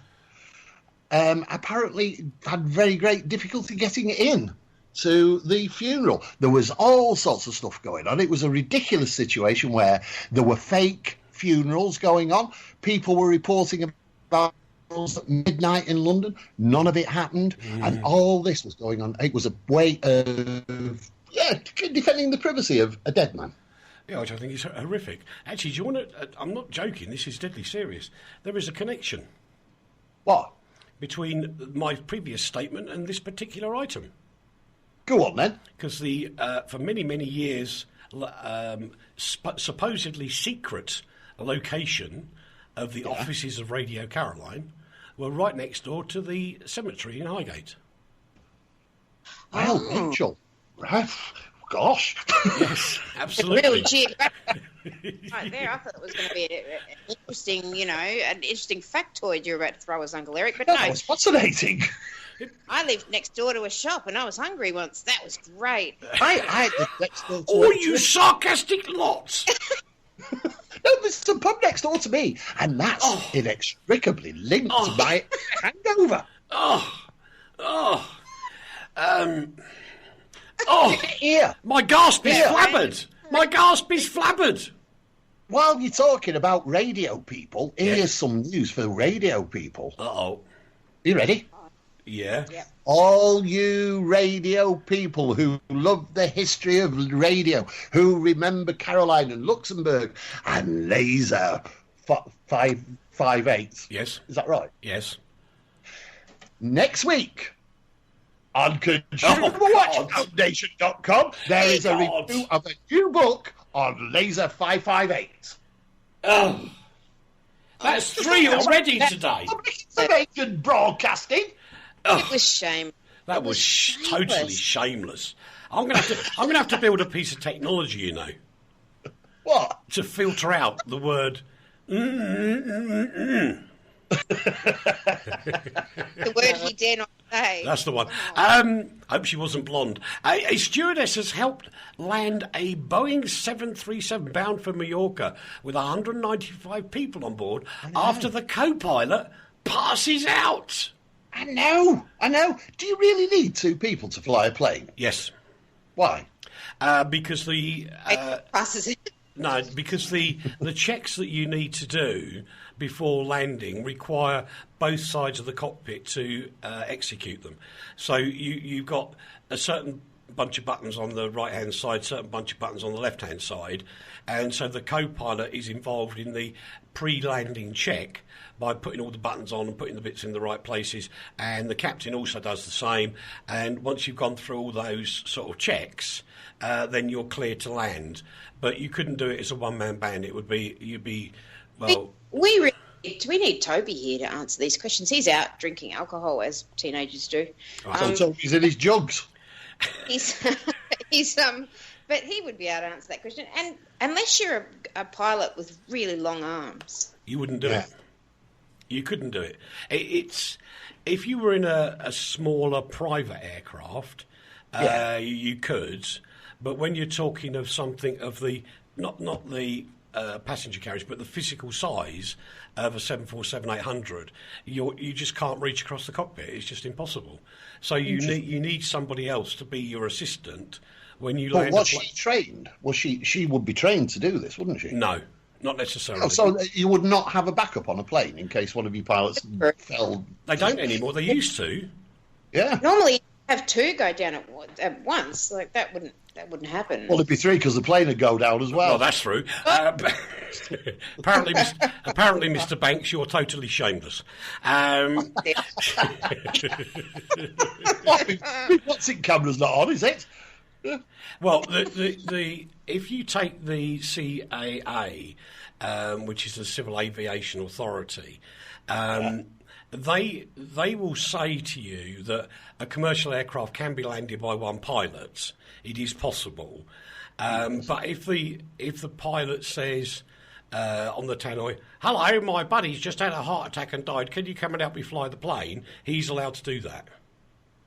Speaker 3: apparently had very great difficulty getting in to the funeral. There was all sorts of stuff going on. It was a ridiculous situation where there were fake funerals going on. People were reporting about funerals at midnight in London. None of it happened. And all this was going on. It was a way of, defending the privacy of a dead man.
Speaker 2: Yeah, which I think is horrific. Actually, do you want to... I'm not joking. This is deadly serious. There is a connection.
Speaker 3: What?
Speaker 2: Between my previous statement and this particular item.
Speaker 3: Go on, then.
Speaker 2: Because for many, many years, supposedly secret location of the offices of Radio Caroline were right next door to the cemetery in Highgate.
Speaker 3: Well, Rachael, right. Gosh.
Speaker 2: Yes, absolutely.
Speaker 4: Really geographic. Right there, I thought it was going to be an interesting, an interesting factoid you're about to throw us, Uncle Eric, but no.
Speaker 3: That was fascinating.
Speaker 4: I lived next door to a shop and I was hungry once. That was great.
Speaker 3: I lived next door to
Speaker 2: All you sarcastic lots!
Speaker 3: No, there's a pub next door to me, and that's inextricably linked to my hangover. Here.
Speaker 2: My gasp is flabbered! My gasp is flabbered!
Speaker 3: While you're talking about radio people, here's some news for radio people.
Speaker 2: Uh-oh.
Speaker 3: You ready?
Speaker 2: Yeah.
Speaker 4: Yep.
Speaker 3: All you radio people who love the history of radio, who remember Caroline and Luxembourg and Laser 558.
Speaker 2: Yes.
Speaker 3: Is that right?
Speaker 2: Yes.
Speaker 3: Next week on ConsumerWatchFoundation.com, there is a review of a new book on Laser 558.
Speaker 2: Oh. That's 3 already today.
Speaker 3: Public information broadcasting.
Speaker 4: It was shame.
Speaker 2: That was totally shameless. I'm gonna have to build a piece of technology, you know,
Speaker 3: What?
Speaker 2: to filter out the word.
Speaker 4: The word he dare not say.
Speaker 2: That's the one. Hope she wasn't blonde. A stewardess has helped land a Boeing 737 bound for Mallorca with 195 people on board after the co-pilot passes out.
Speaker 3: I know. Do you really need 2 people to fly a plane?
Speaker 2: Yes.
Speaker 3: Why?
Speaker 2: Because the
Speaker 4: Passes it.
Speaker 2: no, because the checks that you need to do before landing require both sides of the cockpit to execute them. So you've got a certain bunch of buttons on the right-hand side, certain bunch of buttons on the left-hand side, and so the co-pilot is involved in the pre-landing check by putting all the buttons on and putting the bits in the right places, and the captain also does the same. And once you've gone through all those sort of checks, then you're clear to land. But you couldn't do it as a one-man band. You'd be well.
Speaker 4: We need Toby here to answer these questions. He's out drinking alcohol as teenagers do.
Speaker 3: So Toby's in his jugs.
Speaker 4: But he would be able to answer that question. And unless you're a pilot with really long arms,
Speaker 2: You wouldn't do it. You couldn't do it. It's if you were in a smaller private aircraft, you could. But when you're talking of something of the not the passenger carriage, but the physical size of a 747-800, you just can't reach across the cockpit. It's just impossible. So you need somebody else to be your assistant when you land.
Speaker 3: But was she trained? Well, she would be trained to do this, wouldn't she?
Speaker 2: No. Not necessarily.
Speaker 3: Oh, so you would not have a backup on a plane in case one of your pilots fell?
Speaker 2: They don't anymore. They used to.
Speaker 3: Yeah.
Speaker 4: normally you have 2 go down at once. Like that wouldn't happen.
Speaker 3: Well, it'd be 3 because the plane would go down as well.
Speaker 2: Well, that's true. Apparently, Mr. Banks, you're totally shameless.
Speaker 3: What's in camera's not on, is it?
Speaker 2: Well, the if you take the CAA, which is the Civil Aviation Authority, they will say to you that a commercial aircraft can be landed by one pilot. It is possible, but if the pilot says on the tannoy, "Hello, my buddy's just had a heart attack and died. Can you come and help me fly the plane?" He's allowed to do that.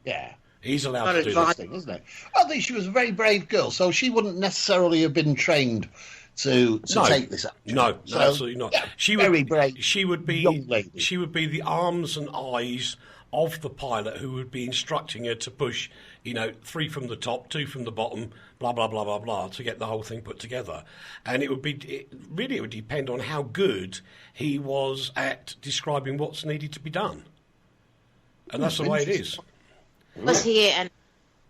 Speaker 3: Yeah.
Speaker 2: He's allowed to do this
Speaker 3: thing, isn't it? I think she was a very brave girl, so she wouldn't necessarily have been trained to take this action.
Speaker 2: No, absolutely not.
Speaker 3: Yeah,
Speaker 2: she
Speaker 3: very brave.
Speaker 2: She would be
Speaker 3: young lady.
Speaker 2: She would be the arms and eyes of the pilot who would be instructing her to push, 3 from the top, 2 from the bottom, blah blah blah blah blah, to get the whole thing put together. And it would depend on how good he was at describing what's needed to be done. And that's the way it is.
Speaker 4: Was he a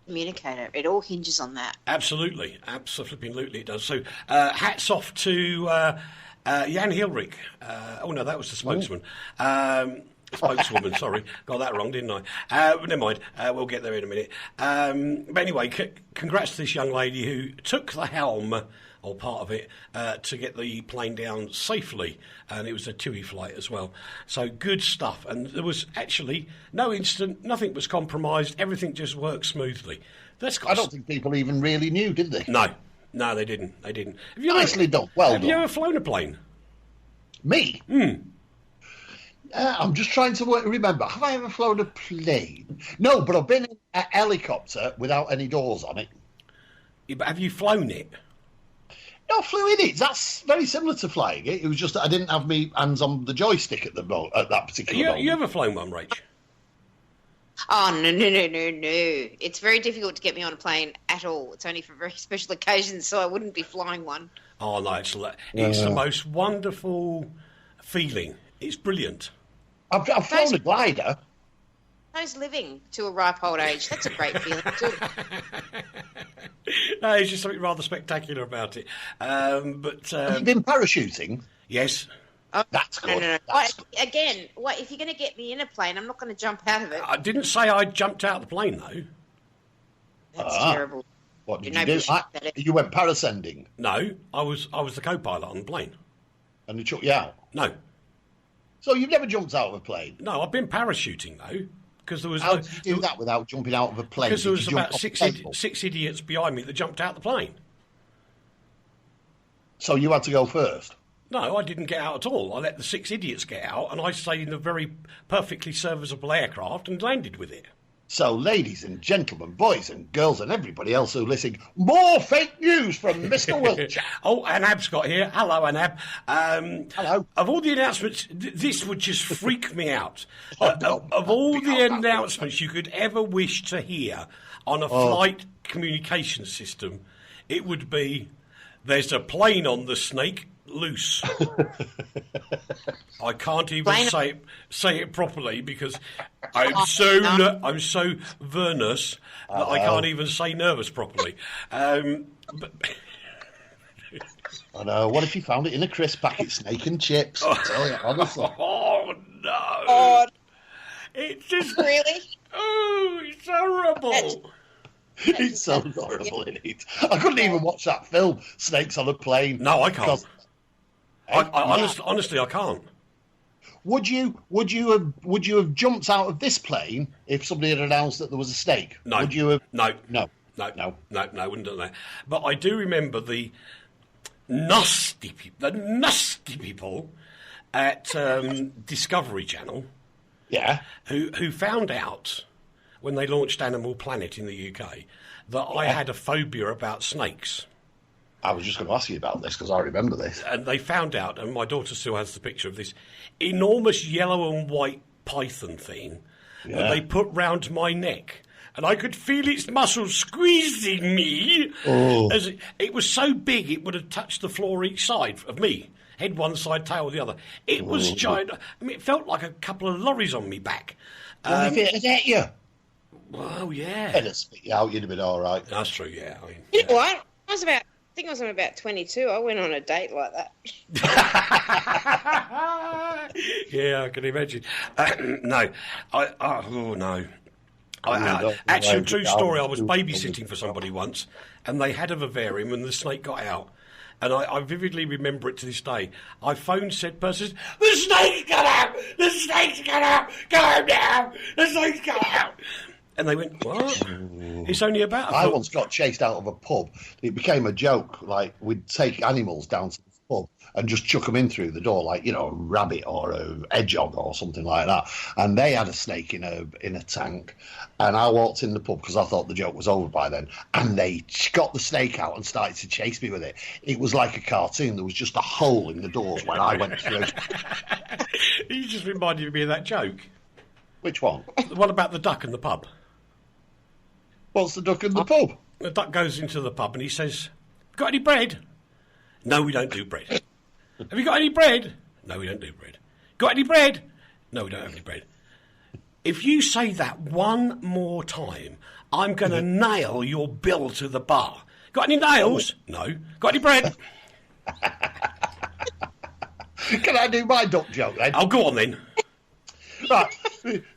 Speaker 4: communicator? It all hinges on that.
Speaker 2: Absolutely it does. So hats off to Jan Hilrich. That was the spokesman. Spokeswoman, sorry. Got that wrong, didn't I? Never mind. We'll get there in a minute. But anyway, congrats to this young lady who took the helm, or part of it, to get the plane down safely. And it was a TUI flight as well. So good stuff. And there was actually no incident, nothing was compromised, everything just worked smoothly.
Speaker 3: I don't think people even really knew, did they?
Speaker 2: No, they didn't. Have you
Speaker 3: Nicely done. Well done.
Speaker 2: Have you ever flown a plane?
Speaker 3: Me? I'm just trying to remember. Have I ever flown a plane? No, but I've been in a helicopter without any doors on it.
Speaker 2: Yeah, but have you flown it?
Speaker 3: No, I flew in it. That's very similar to flying it. It was just that I didn't have my hands on the joystick at that particular moment.
Speaker 2: You ever flown one, Rach?
Speaker 4: Oh, no. It's very difficult to get me on a plane at all. It's only for very special occasions, so I wouldn't be flying one.
Speaker 2: Oh, no, it's the most wonderful feeling. It's brilliant.
Speaker 3: I've flown a glider.
Speaker 4: Those living to a ripe old age, that's a great feeling too.
Speaker 2: No, it's just something rather spectacular about it.
Speaker 3: Have you been parachuting?
Speaker 2: Yes.
Speaker 4: Oh,
Speaker 3: that's good.
Speaker 4: No. Again, if you're going to get me in a plane, I'm not going to jump out of it.
Speaker 2: I didn't say I jumped out of the plane, though.
Speaker 4: That's terrible.
Speaker 3: What did you do? You went parascending?
Speaker 2: No, I was the co-pilot on the plane.
Speaker 3: And they took you out?
Speaker 2: No.
Speaker 3: So you've never jumped out of a plane?
Speaker 2: No, I've been parachuting, though. Because there was
Speaker 3: How did you do that without jumping out of a plane?
Speaker 2: Because there was about six idiots behind me that jumped out the plane.
Speaker 3: So you had to go first?
Speaker 2: No, I didn't get out at all. I let the 6 idiots get out, and I stayed in a very perfectly serviceable aircraft and landed with it.
Speaker 3: So, ladies and gentlemen, boys and girls, and everybody else who listen, more fake news from Mr. Wiltsher.
Speaker 2: Oh, Anab's got here. Hello, Anab.
Speaker 3: Hello.
Speaker 2: Of all the announcements, this would just freak me out. Of all the announcements you could ever wish to hear on a flight communication system, it would be, there's a plane on the Snake loose. I can't even say it properly because I'm so vernous that I can't even say nervous properly. But
Speaker 3: I know. What if you found it in a crisp packet, Snake and chips? I tell you, honestly.
Speaker 2: Oh no!
Speaker 4: God.
Speaker 2: It's just
Speaker 4: really.
Speaker 2: Oh, it's horrible.
Speaker 3: It sounds horrible, isn't it? I couldn't even watch that film, Snakes on a Plane.
Speaker 2: No, I can't. Honestly, I can't.
Speaker 3: Would you have jumped out of this plane if somebody had announced that there was a snake?
Speaker 2: No.
Speaker 3: Would you have?
Speaker 2: No. I wouldn't do that. But I do remember the nasty people at Discovery Channel.
Speaker 3: Yeah.
Speaker 2: Who found out when they launched Animal Planet in the UK that I had a phobia about snakes.
Speaker 3: I was just going to ask you about this because I remember this.
Speaker 2: And they found out, and my daughter still has the picture of this enormous yellow and white python thing that they put round my neck. And I could feel its muscles squeezing me.
Speaker 3: Oh.
Speaker 2: As it was so big it would have touched the floor each side of me. Head one side, tail the other. It was giant. I mean, it felt like a couple of lorries on me back.
Speaker 3: If it had hit you?
Speaker 2: Well, yeah.
Speaker 3: It'd have spit you out, you'd have been all right.
Speaker 2: That's true, yeah.
Speaker 4: You know what? I think I was about 22. I went on a date like that.
Speaker 2: Yeah, I can imagine. No. Actually, true story, I was babysitting for somebody once, and they had a vivarium, and the snake got out. And I vividly remember it to this day. I phoned said person, the snake's got out! The snake's got out! Go home now! The snake's got out! And they went, what? It's only about
Speaker 3: I once got chased out of a pub. It became a joke. Like, we'd take animals down to the pub and just chuck them in through the door, like, you know, a rabbit or a hedgehog or something like that. And they had a snake in a tank. And I walked in the pub because I thought the joke was over by then. And they got the snake out and started to chase me with it. It was like a cartoon. There was just a hole in the doors when I went through.
Speaker 2: You just reminded me of that joke.
Speaker 3: Which one?
Speaker 2: What about the duck in the pub?
Speaker 3: What's the duck in the pub?
Speaker 2: The duck goes into the pub and he says, got any bread? No, we don't do bread. Have you got any bread? No, we don't do bread. Got any bread? No, we don't have any bread. If you say that one more time, I'm going to nail your bill to the bar. Got any nails? No. Got any bread?
Speaker 3: Can I do my duck joke then?
Speaker 2: Oh, go on then.
Speaker 3: Right.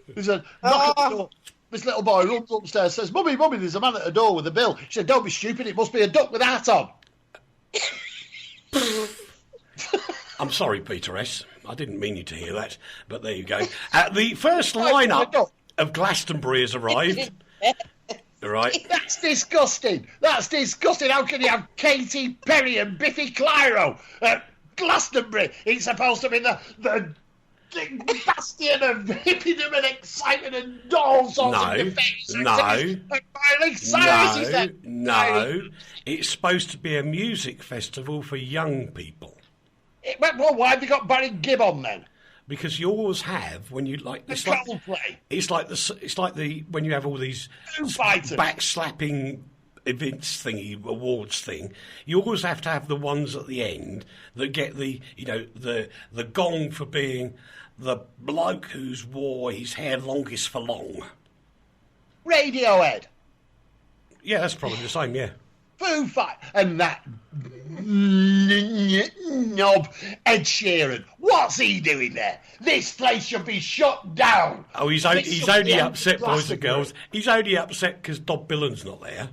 Speaker 3: There's a knock at the door. This little boy runs upstairs, says, Mummy, there's a man at the door with a bill. She said, don't be stupid, it must be a duck with a hat on.
Speaker 2: I'm sorry, Peter S. I didn't mean you to hear that, but there you go. The first lineup of Glastonbury has arrived. Right.
Speaker 3: That's disgusting. How can you have Katy Perry and Biffy Clyro at Glastonbury? It's supposed to be the bastion of hippydom and excitement and all sorts of defence.
Speaker 2: No. It's supposed to be a music festival for young people.
Speaker 3: Well, why have they got Barry Gibb on then?
Speaker 2: Because you always have when you like it's like when you have all these backslapping events thingy awards thing. You always have to have the ones at the end that get the gong for being the bloke who's wore his hair longest for long.
Speaker 3: Radiohead.
Speaker 2: Yeah, that's probably the same. Yeah.
Speaker 3: Foo Fighters and that knob Ed Sheeran. What's he doing there? This place should be shut down.
Speaker 2: Oh, he's only upset, boys and girls. He's only upset because Bob Dylan's not there.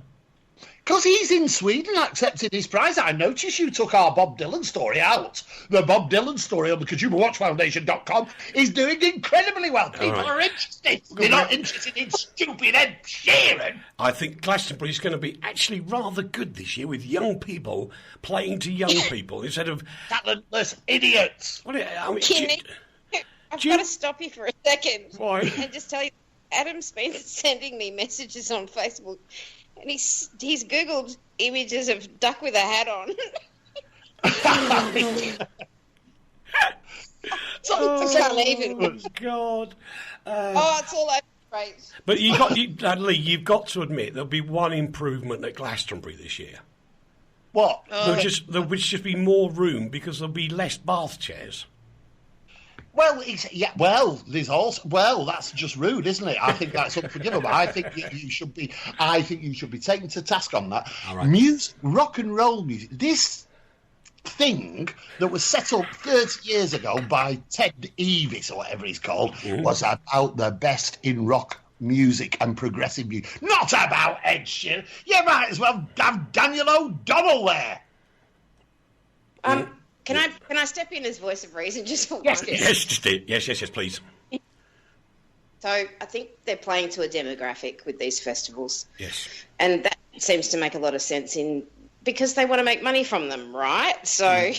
Speaker 3: Because he's in Sweden accepting his prize. I noticed you took our Bob Dylan story out. The Bob Dylan story on the ConsumerWatchFoundation.com is doing incredibly well. People are interested. They're not interested in stupid Ed Sheeran.
Speaker 2: I think Glastonbury's going to be actually rather good this year with young people playing to young people instead of...
Speaker 3: talentless idiots.
Speaker 2: I've
Speaker 4: got to stop you for a second.
Speaker 2: Why?
Speaker 4: And just tell you, Adam's been sending me messages on Facebook. And he's Googled images of duck with a hat on.
Speaker 2: Oh, God.
Speaker 4: It's all over the place.
Speaker 2: But Leigh, you've got to admit there'll be one improvement at Glastonbury this year.
Speaker 3: What?
Speaker 2: There'll just be more room because there'll be less bath chairs.
Speaker 3: Well, there's also that's just rude, isn't it? I think that's unforgivable. I think you should be taken to task on that.
Speaker 2: All right.
Speaker 3: Rock and roll music. This thing that was set up 30 years ago by Ted Eavis or whatever he's called was about the best in rock music and progressive music, not about Ed Sheeran. You might as well have Daniel O'Donnell there.
Speaker 4: Can I step in as voice of reason just for
Speaker 2: Yes,
Speaker 4: once?
Speaker 2: Yes, please.
Speaker 4: So I think they're playing to a demographic with these festivals.
Speaker 2: Yes.
Speaker 4: And that seems to make a lot of sense because they want to make money from them, right? So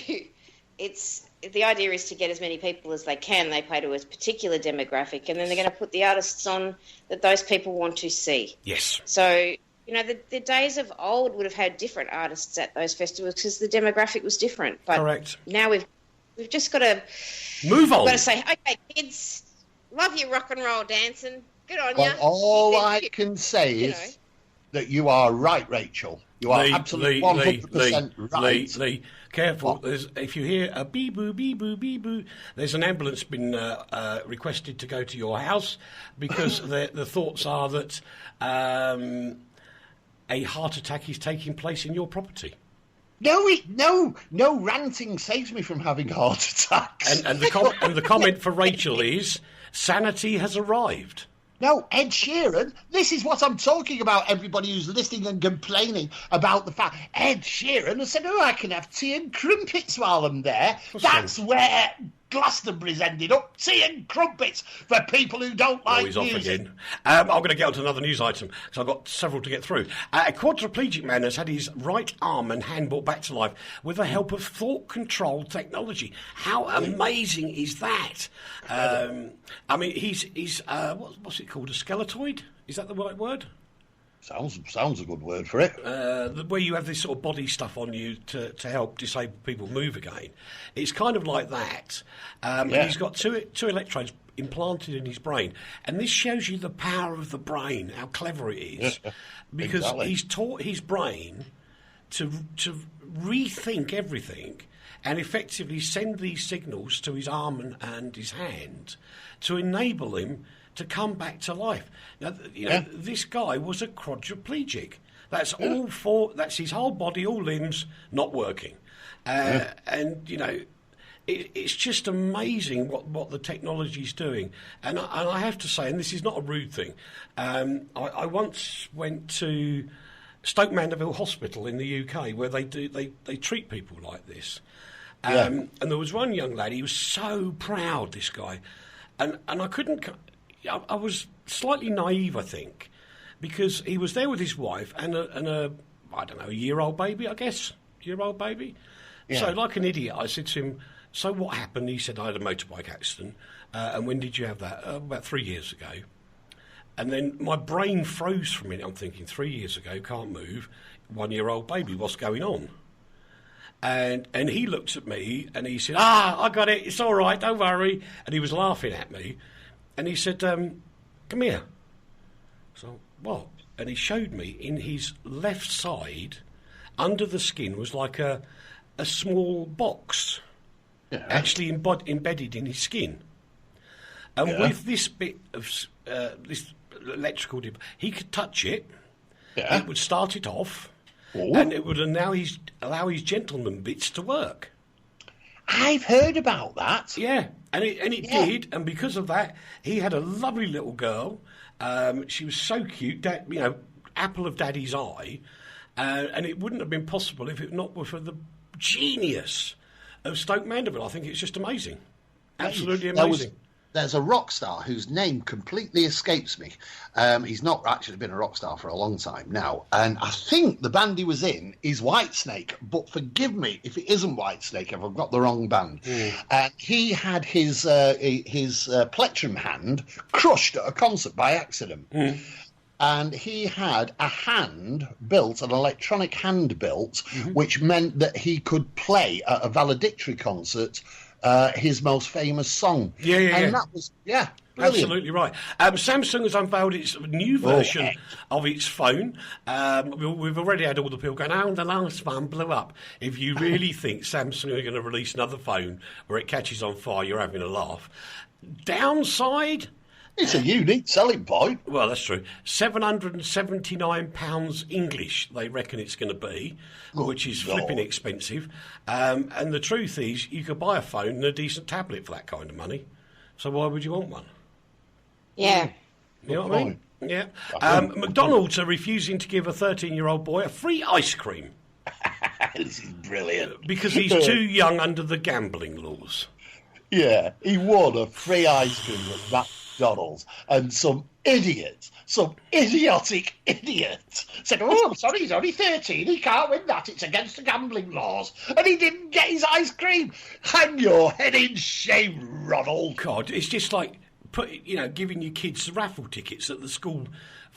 Speaker 4: the idea is to get as many people as they can. They play to a particular demographic, and then they're going to put the artists on that those people want to see.
Speaker 2: Yes.
Speaker 4: So... the days of old would have had different artists at those festivals because the demographic was different. But
Speaker 2: correct.
Speaker 4: Now we've just got to
Speaker 2: move on.
Speaker 4: We've got to say, okay, kids, love your rock and roll dancing. Good on you.
Speaker 3: All I can say is that you are right, Rachel. You are absolutely 100% right.
Speaker 2: Leigh, careful. If you hear a bee-boo, bee-boo, bee-boo, there's an ambulance been requested to go to your house because the thoughts are that... a heart attack is taking place in your property.
Speaker 3: No, ranting saves me from having heart attacks.
Speaker 2: And the comment for Rachel is, sanity has arrived.
Speaker 3: No, Ed Sheeran, this is what I'm talking about, everybody who's listening and complaining about the fact Ed Sheeran has said, I can have tea and crumpets while I'm there. That's where Glastonbury's ended up, tea and crumpets for people who don't like
Speaker 2: he's
Speaker 3: music.
Speaker 2: off again. I'm going to get on to another news item because I've got several to get through. A quadriplegic man has had his right arm and hand brought back to life with the help of thought-controlled technology. How amazing is that? He's what's it called? A skeletoid? Is that the right word?
Speaker 3: Sounds a good word for it.
Speaker 2: Where you have this sort of body stuff on you to help disabled people move again. It's kind of like that. And he's got two electrodes implanted in his brain. And this shows you the power of the brain, how clever it is. Because he's taught his brain to rethink everything and effectively send these signals to his arm and his hand to enable him to come back to life. Now, this guy was a quadriplegic. That's that's his whole body, all limbs not working. And it's just amazing what the technology's doing. And I have to say, and this is not a rude thing, I once went to Stoke Mandeville Hospital in the UK where they treat people like this. And there was one young lad, he was so proud, this guy. And I couldn't... I was slightly naive, I think, because he was there with his wife and a I don't know, a year-old baby, I guess. Year-old baby. Yeah. So, like an idiot, I said to him, so what happened? He said, I had a motorbike accident. And when did you have that? About 3 years ago. And then my brain froze for a minute. I'm thinking, 3 years ago, can't move, 1-year-old baby, what's going on? And he looked at me and he said, I got it, it's all right, don't worry. And he was laughing at me. And he said, come here. So, what? And he showed me in his left side, under the skin, was like a small box, actually embedded in his skin. And with this bit of this electrical dip, he could touch it. Yeah. It would start it off, and it would allow his gentleman bits to work.
Speaker 3: I've heard about that.
Speaker 2: Yeah, and it did, and because of that, he had a lovely little girl. She was so cute, apple of Daddy's eye, and it wouldn't have been possible if it not were for the genius of Stoke Mandeville. I think it's just amazing, absolutely amazing.
Speaker 3: There's a rock star whose name completely escapes me. He's not actually been a rock star for a long time now. And I think the band he was in is Whitesnake. But forgive me if it isn't Whitesnake, if I've got the wrong band. He had his plectrum hand crushed at a concert by accident. And he had a hand built, an electronic hand built, which meant that he could play at a valedictory concert his most famous song. That was, brilliant.
Speaker 2: Absolutely right. Samsung has unveiled its new version of its phone. We've already had all the people going, the last one blew up. If you really think Samsung are going to release another phone where it catches on fire, you're having a laugh. Downside...
Speaker 3: It's a unique selling point.
Speaker 2: Well, that's true. £779 English, they reckon it's going to be, which is flipping expensive. And the truth is, you could buy a phone and a decent tablet for that kind of money. So why would you want one?
Speaker 4: Yeah.
Speaker 2: You know what I mean? Yeah. McDonald's are refusing to give a 13-year-old boy a free ice cream.
Speaker 3: This is brilliant.
Speaker 2: Because he's too young under the gambling laws.
Speaker 3: Yeah, he won a free ice cream at McDonald's, and some idiotic idiot said, I'm sorry, he's only 13, he can't win that, it's against the gambling laws, and he didn't get his ice cream. Hang your head in shame, Ronald.
Speaker 2: God, it's just like giving your kids raffle tickets at the school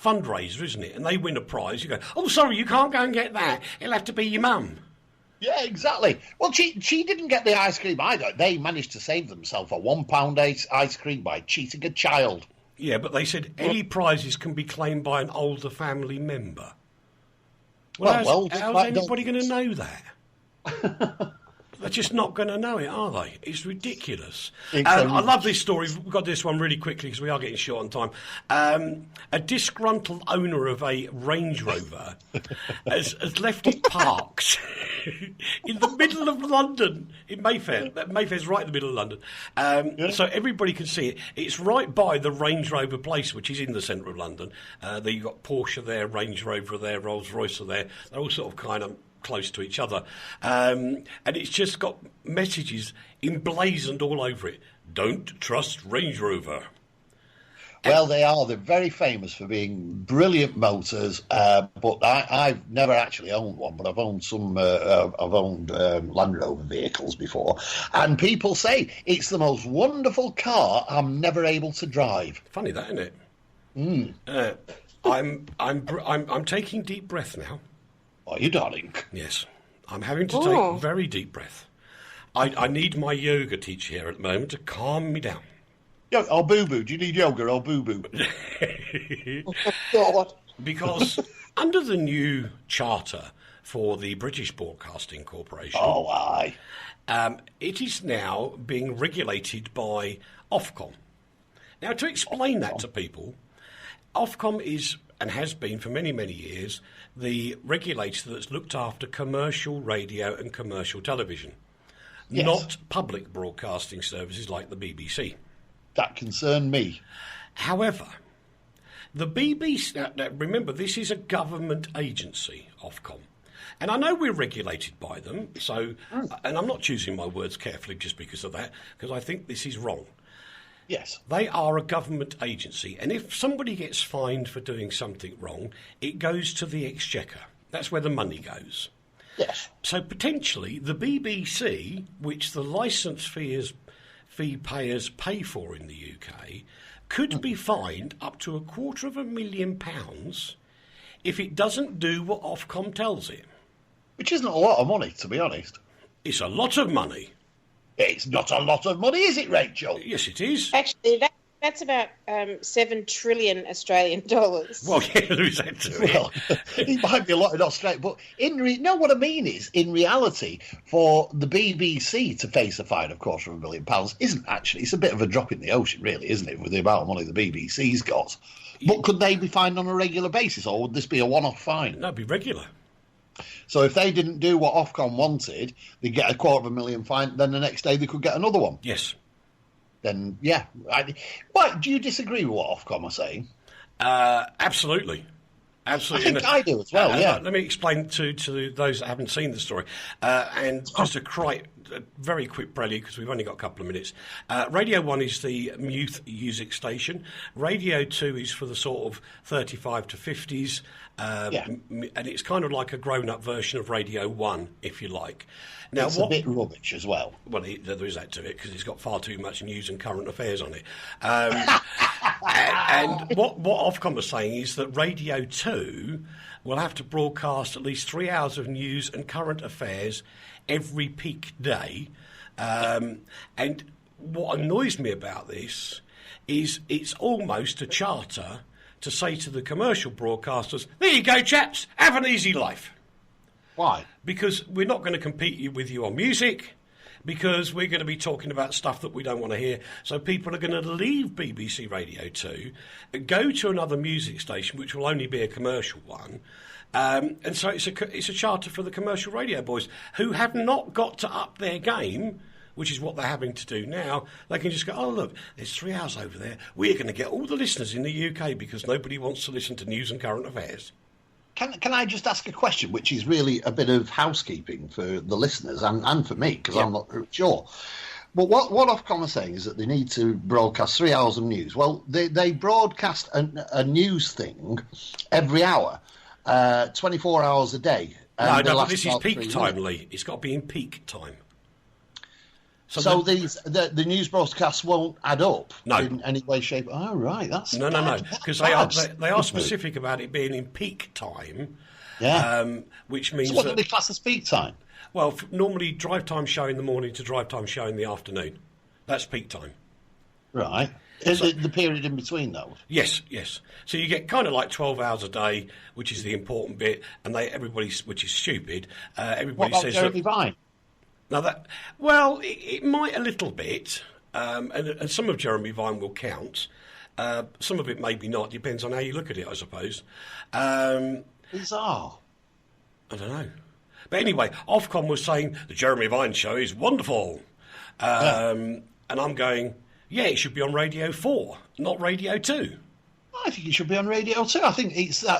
Speaker 2: fundraiser, isn't it? And they win a prize, you go, sorry, you can't go and get that, it'll have to be your mum.
Speaker 3: Yeah, exactly. Well, she didn't get the ice cream either. They managed to save themselves a £1 ice cream by cheating a child.
Speaker 2: Yeah, but they said any prizes can be claimed by an older family member. How's anybody going to know that? They're just not going to know it, are they? It's ridiculous. I love this story. We've got this one really quickly because we are getting short on time. A disgruntled owner of a Range Rover has left it parked in the middle of London, in Mayfair. Mayfair's right in the middle of London. So everybody can see it. It's right by the Range Rover place, which is in the centre of London. You've got Porsche there, Range Rover there, Rolls-Royce are there. They're all sort of kind of close to each other, and it's just got messages emblazoned all over it. Don't trust Range Rover.
Speaker 3: Well, they're very famous for being brilliant motors, but I've never actually owned one, but I've owned some Land Rover vehicles before, and people say it's the most wonderful car I'm never able to drive.
Speaker 2: Funny that, isn't it? I'm taking deep breath now.
Speaker 3: Are you, darling?
Speaker 2: Yes. I'm having to take a very deep breath. I need my yoga teacher here at the moment to calm me down.
Speaker 3: Or boo-boo. Do you need yoga or boo-boo?
Speaker 2: Because under the new charter for the British Broadcasting Corporation... it is now being regulated by Ofcom. Now, to explain that to people, Ofcom is, and has been for many, many years, the regulator that's looked after commercial radio and commercial television.
Speaker 3: Yes.
Speaker 2: not public broadcasting services like the BBC.
Speaker 3: That concerned me.
Speaker 2: However, the BBC, now remember, this is a government agency, Ofcom. And I know we're regulated by them, so, and I'm not choosing my words carefully just because of that, because I think this is wrong.
Speaker 3: Yes.
Speaker 2: They are a government agency, and if somebody gets fined for doing something wrong, it goes to the Exchequer. That's where the money goes.
Speaker 3: Yes.
Speaker 2: So potentially the BBC, which the licence fee payers pay for in the UK, could be fined up to £250,000 if it doesn't do what Ofcom tells it.
Speaker 3: Which isn't a lot of money, to be honest.
Speaker 2: It's a lot of money.
Speaker 3: It's not a lot of money, is it, Rachel?
Speaker 2: Yes, it is.
Speaker 4: Actually, that's about 7 trillion Australian dollars.
Speaker 2: Well, yeah, there's that to it.
Speaker 3: Well, it might be a lot in Australia, but no, what I mean is, in reality, for the BBC to face a fine of £250,000 isn't actually, it's a bit of a drop in the ocean, really, isn't it, with the amount of money the BBC's got. But could they be fined on a regular basis, or would this be a one-off fine?
Speaker 2: No, it'd be regular.
Speaker 3: So if they didn't do what Ofcom wanted, they'd get a £250,000 fine, then the next day they could get another one.
Speaker 2: Yes.
Speaker 3: Then, yeah. Why, do you disagree with what Ofcom are saying?
Speaker 2: Absolutely. Absolutely.
Speaker 3: I think I do as well, yeah.
Speaker 2: Let me explain to those that haven't seen the story. And just a very quick prelude, because we've only got a couple of minutes. Radio 1 is the youth music station. Radio 2 is for the sort of 35 to 50s. And it's kind of like a grown-up version of Radio 1, if you like. Now,
Speaker 3: it's a bit rubbish as well.
Speaker 2: Well, there is that to it, because it's got far too much news and current affairs on it. And what Ofcom is saying is that Radio 2 will have to broadcast at least 3 hours of news and current affairs every peak day. And what annoys me about this is it's almost a charter to say to the commercial broadcasters, there you go, chaps, have an easy life.
Speaker 3: Why? Because
Speaker 2: we're not going to compete with you on music, because we're going to be talking about stuff that we don't want to hear. So people are going to leave BBC Radio 2 and go to another music station, which will only be a commercial one. And so it's a charter for the commercial radio boys who have not got to up their game, which is what they're having to do now. They can just go, oh, look, there's 3 hours over there. We're going to get all the listeners in the UK because nobody wants to listen to news and current affairs.
Speaker 3: Can I just ask a question, which is really a bit of housekeeping for the listeners and for me, because I'm not sure. But what Ofcom are saying is that they need to broadcast 3 hours of news. Well, they broadcast a news thing every hour, 24 hours a day.
Speaker 2: No, but this is peak time, Leigh. It's got to be in peak time.
Speaker 3: So the news broadcasts won't add up
Speaker 2: in
Speaker 3: any way, shape. Oh, right, that's
Speaker 2: no, because they are specific about it being in peak time.
Speaker 3: Yeah,
Speaker 2: which means
Speaker 3: so what do they class as peak time?
Speaker 2: Well, normally drive time show in the morning to drive time show in the afternoon. That's peak time.
Speaker 3: Right. Is it the period in between those?
Speaker 2: Yes. So you get kind of like 12 hours a day, which is the important bit, and which is stupid. Everybody
Speaker 3: what about
Speaker 2: says
Speaker 3: Jeremy Vine?
Speaker 2: Now it might a little bit, and some of Jeremy Vine will count. Some of it maybe not. Depends on how you look at it, I suppose.
Speaker 3: Bizarre.
Speaker 2: I don't know. But anyway, Ofcom was saying the Jeremy Vine show is wonderful, and I'm going, yeah, it should be on Radio 4, not Radio 2.
Speaker 3: I think it should be on Radio 2. I think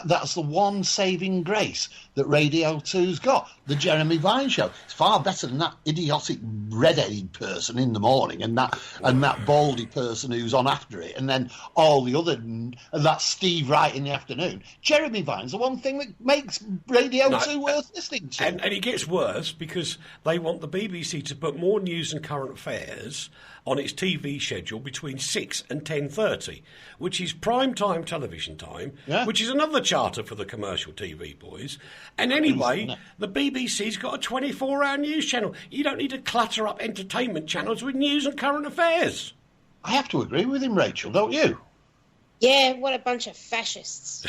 Speaker 3: that's the one saving grace that Radio 2's got. The Jeremy Vine show. It's far better than that idiotic red-headed person in the morning and that baldy person who's on after it, and then all the other, and that's Steve Wright in the afternoon. Jeremy Vine's the one thing that makes Radio 2 worth listening to.
Speaker 2: And it gets worse because they want the BBC to put more news and current affairs on its TV schedule between 6 and 10:30, which is prime time television time, which is another charter for the commercial TV boys. And anyway, the BBC's got a 24-hour news channel. You don't need to clutter up entertainment channels with news and current affairs.
Speaker 3: I have to agree with him, Rachel, don't you?
Speaker 4: Yeah, what a bunch of fascists.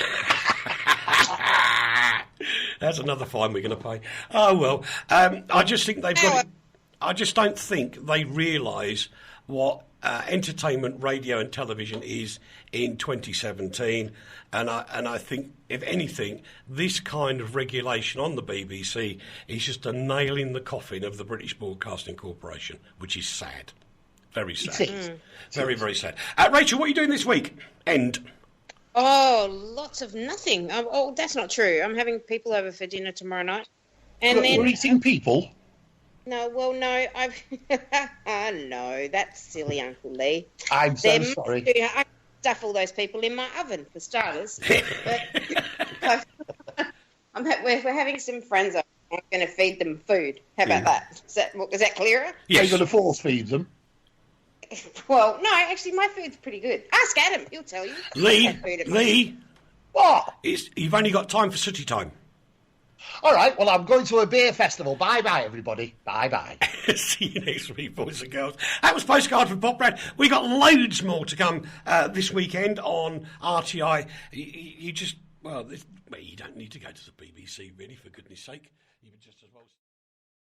Speaker 2: That's another fine we're going to pay. Oh, well, I just think they've got it. I just don't think they realise what entertainment, radio and television is in 2017. And I think, if anything, this kind of regulation on the BBC is just a nail in the coffin of the British Broadcasting Corporation, which is sad. Very sad. Very, very sad. Rachel, what are you doing this week?
Speaker 4: Oh, lots of nothing. Oh, that's not true. I'm having people over for dinner tomorrow night. And then
Speaker 3: we're eating people?
Speaker 4: No, well, no. No, that's silly, Uncle Leigh.
Speaker 3: I'm so sorry.
Speaker 4: I stuff all those people in my oven, for starters. We're having some friends over. I'm going to feed them food. How about that? Is that clearer?
Speaker 3: Yes. Are you going to force feed them?
Speaker 4: Well, no, actually, my food's pretty good. Ask Adam, he'll tell you.
Speaker 2: Leigh.
Speaker 3: What?
Speaker 2: You've only got time for sooty time.
Speaker 3: All right, well, I'm going to a beer festival. Bye-bye, everybody. Bye-bye.
Speaker 2: See you next week, boys and girls. That was Postcard from Poprad. We got loads more to come this weekend on RTI. You don't need to go to the BBC, really, for goodness sake. You would just as well...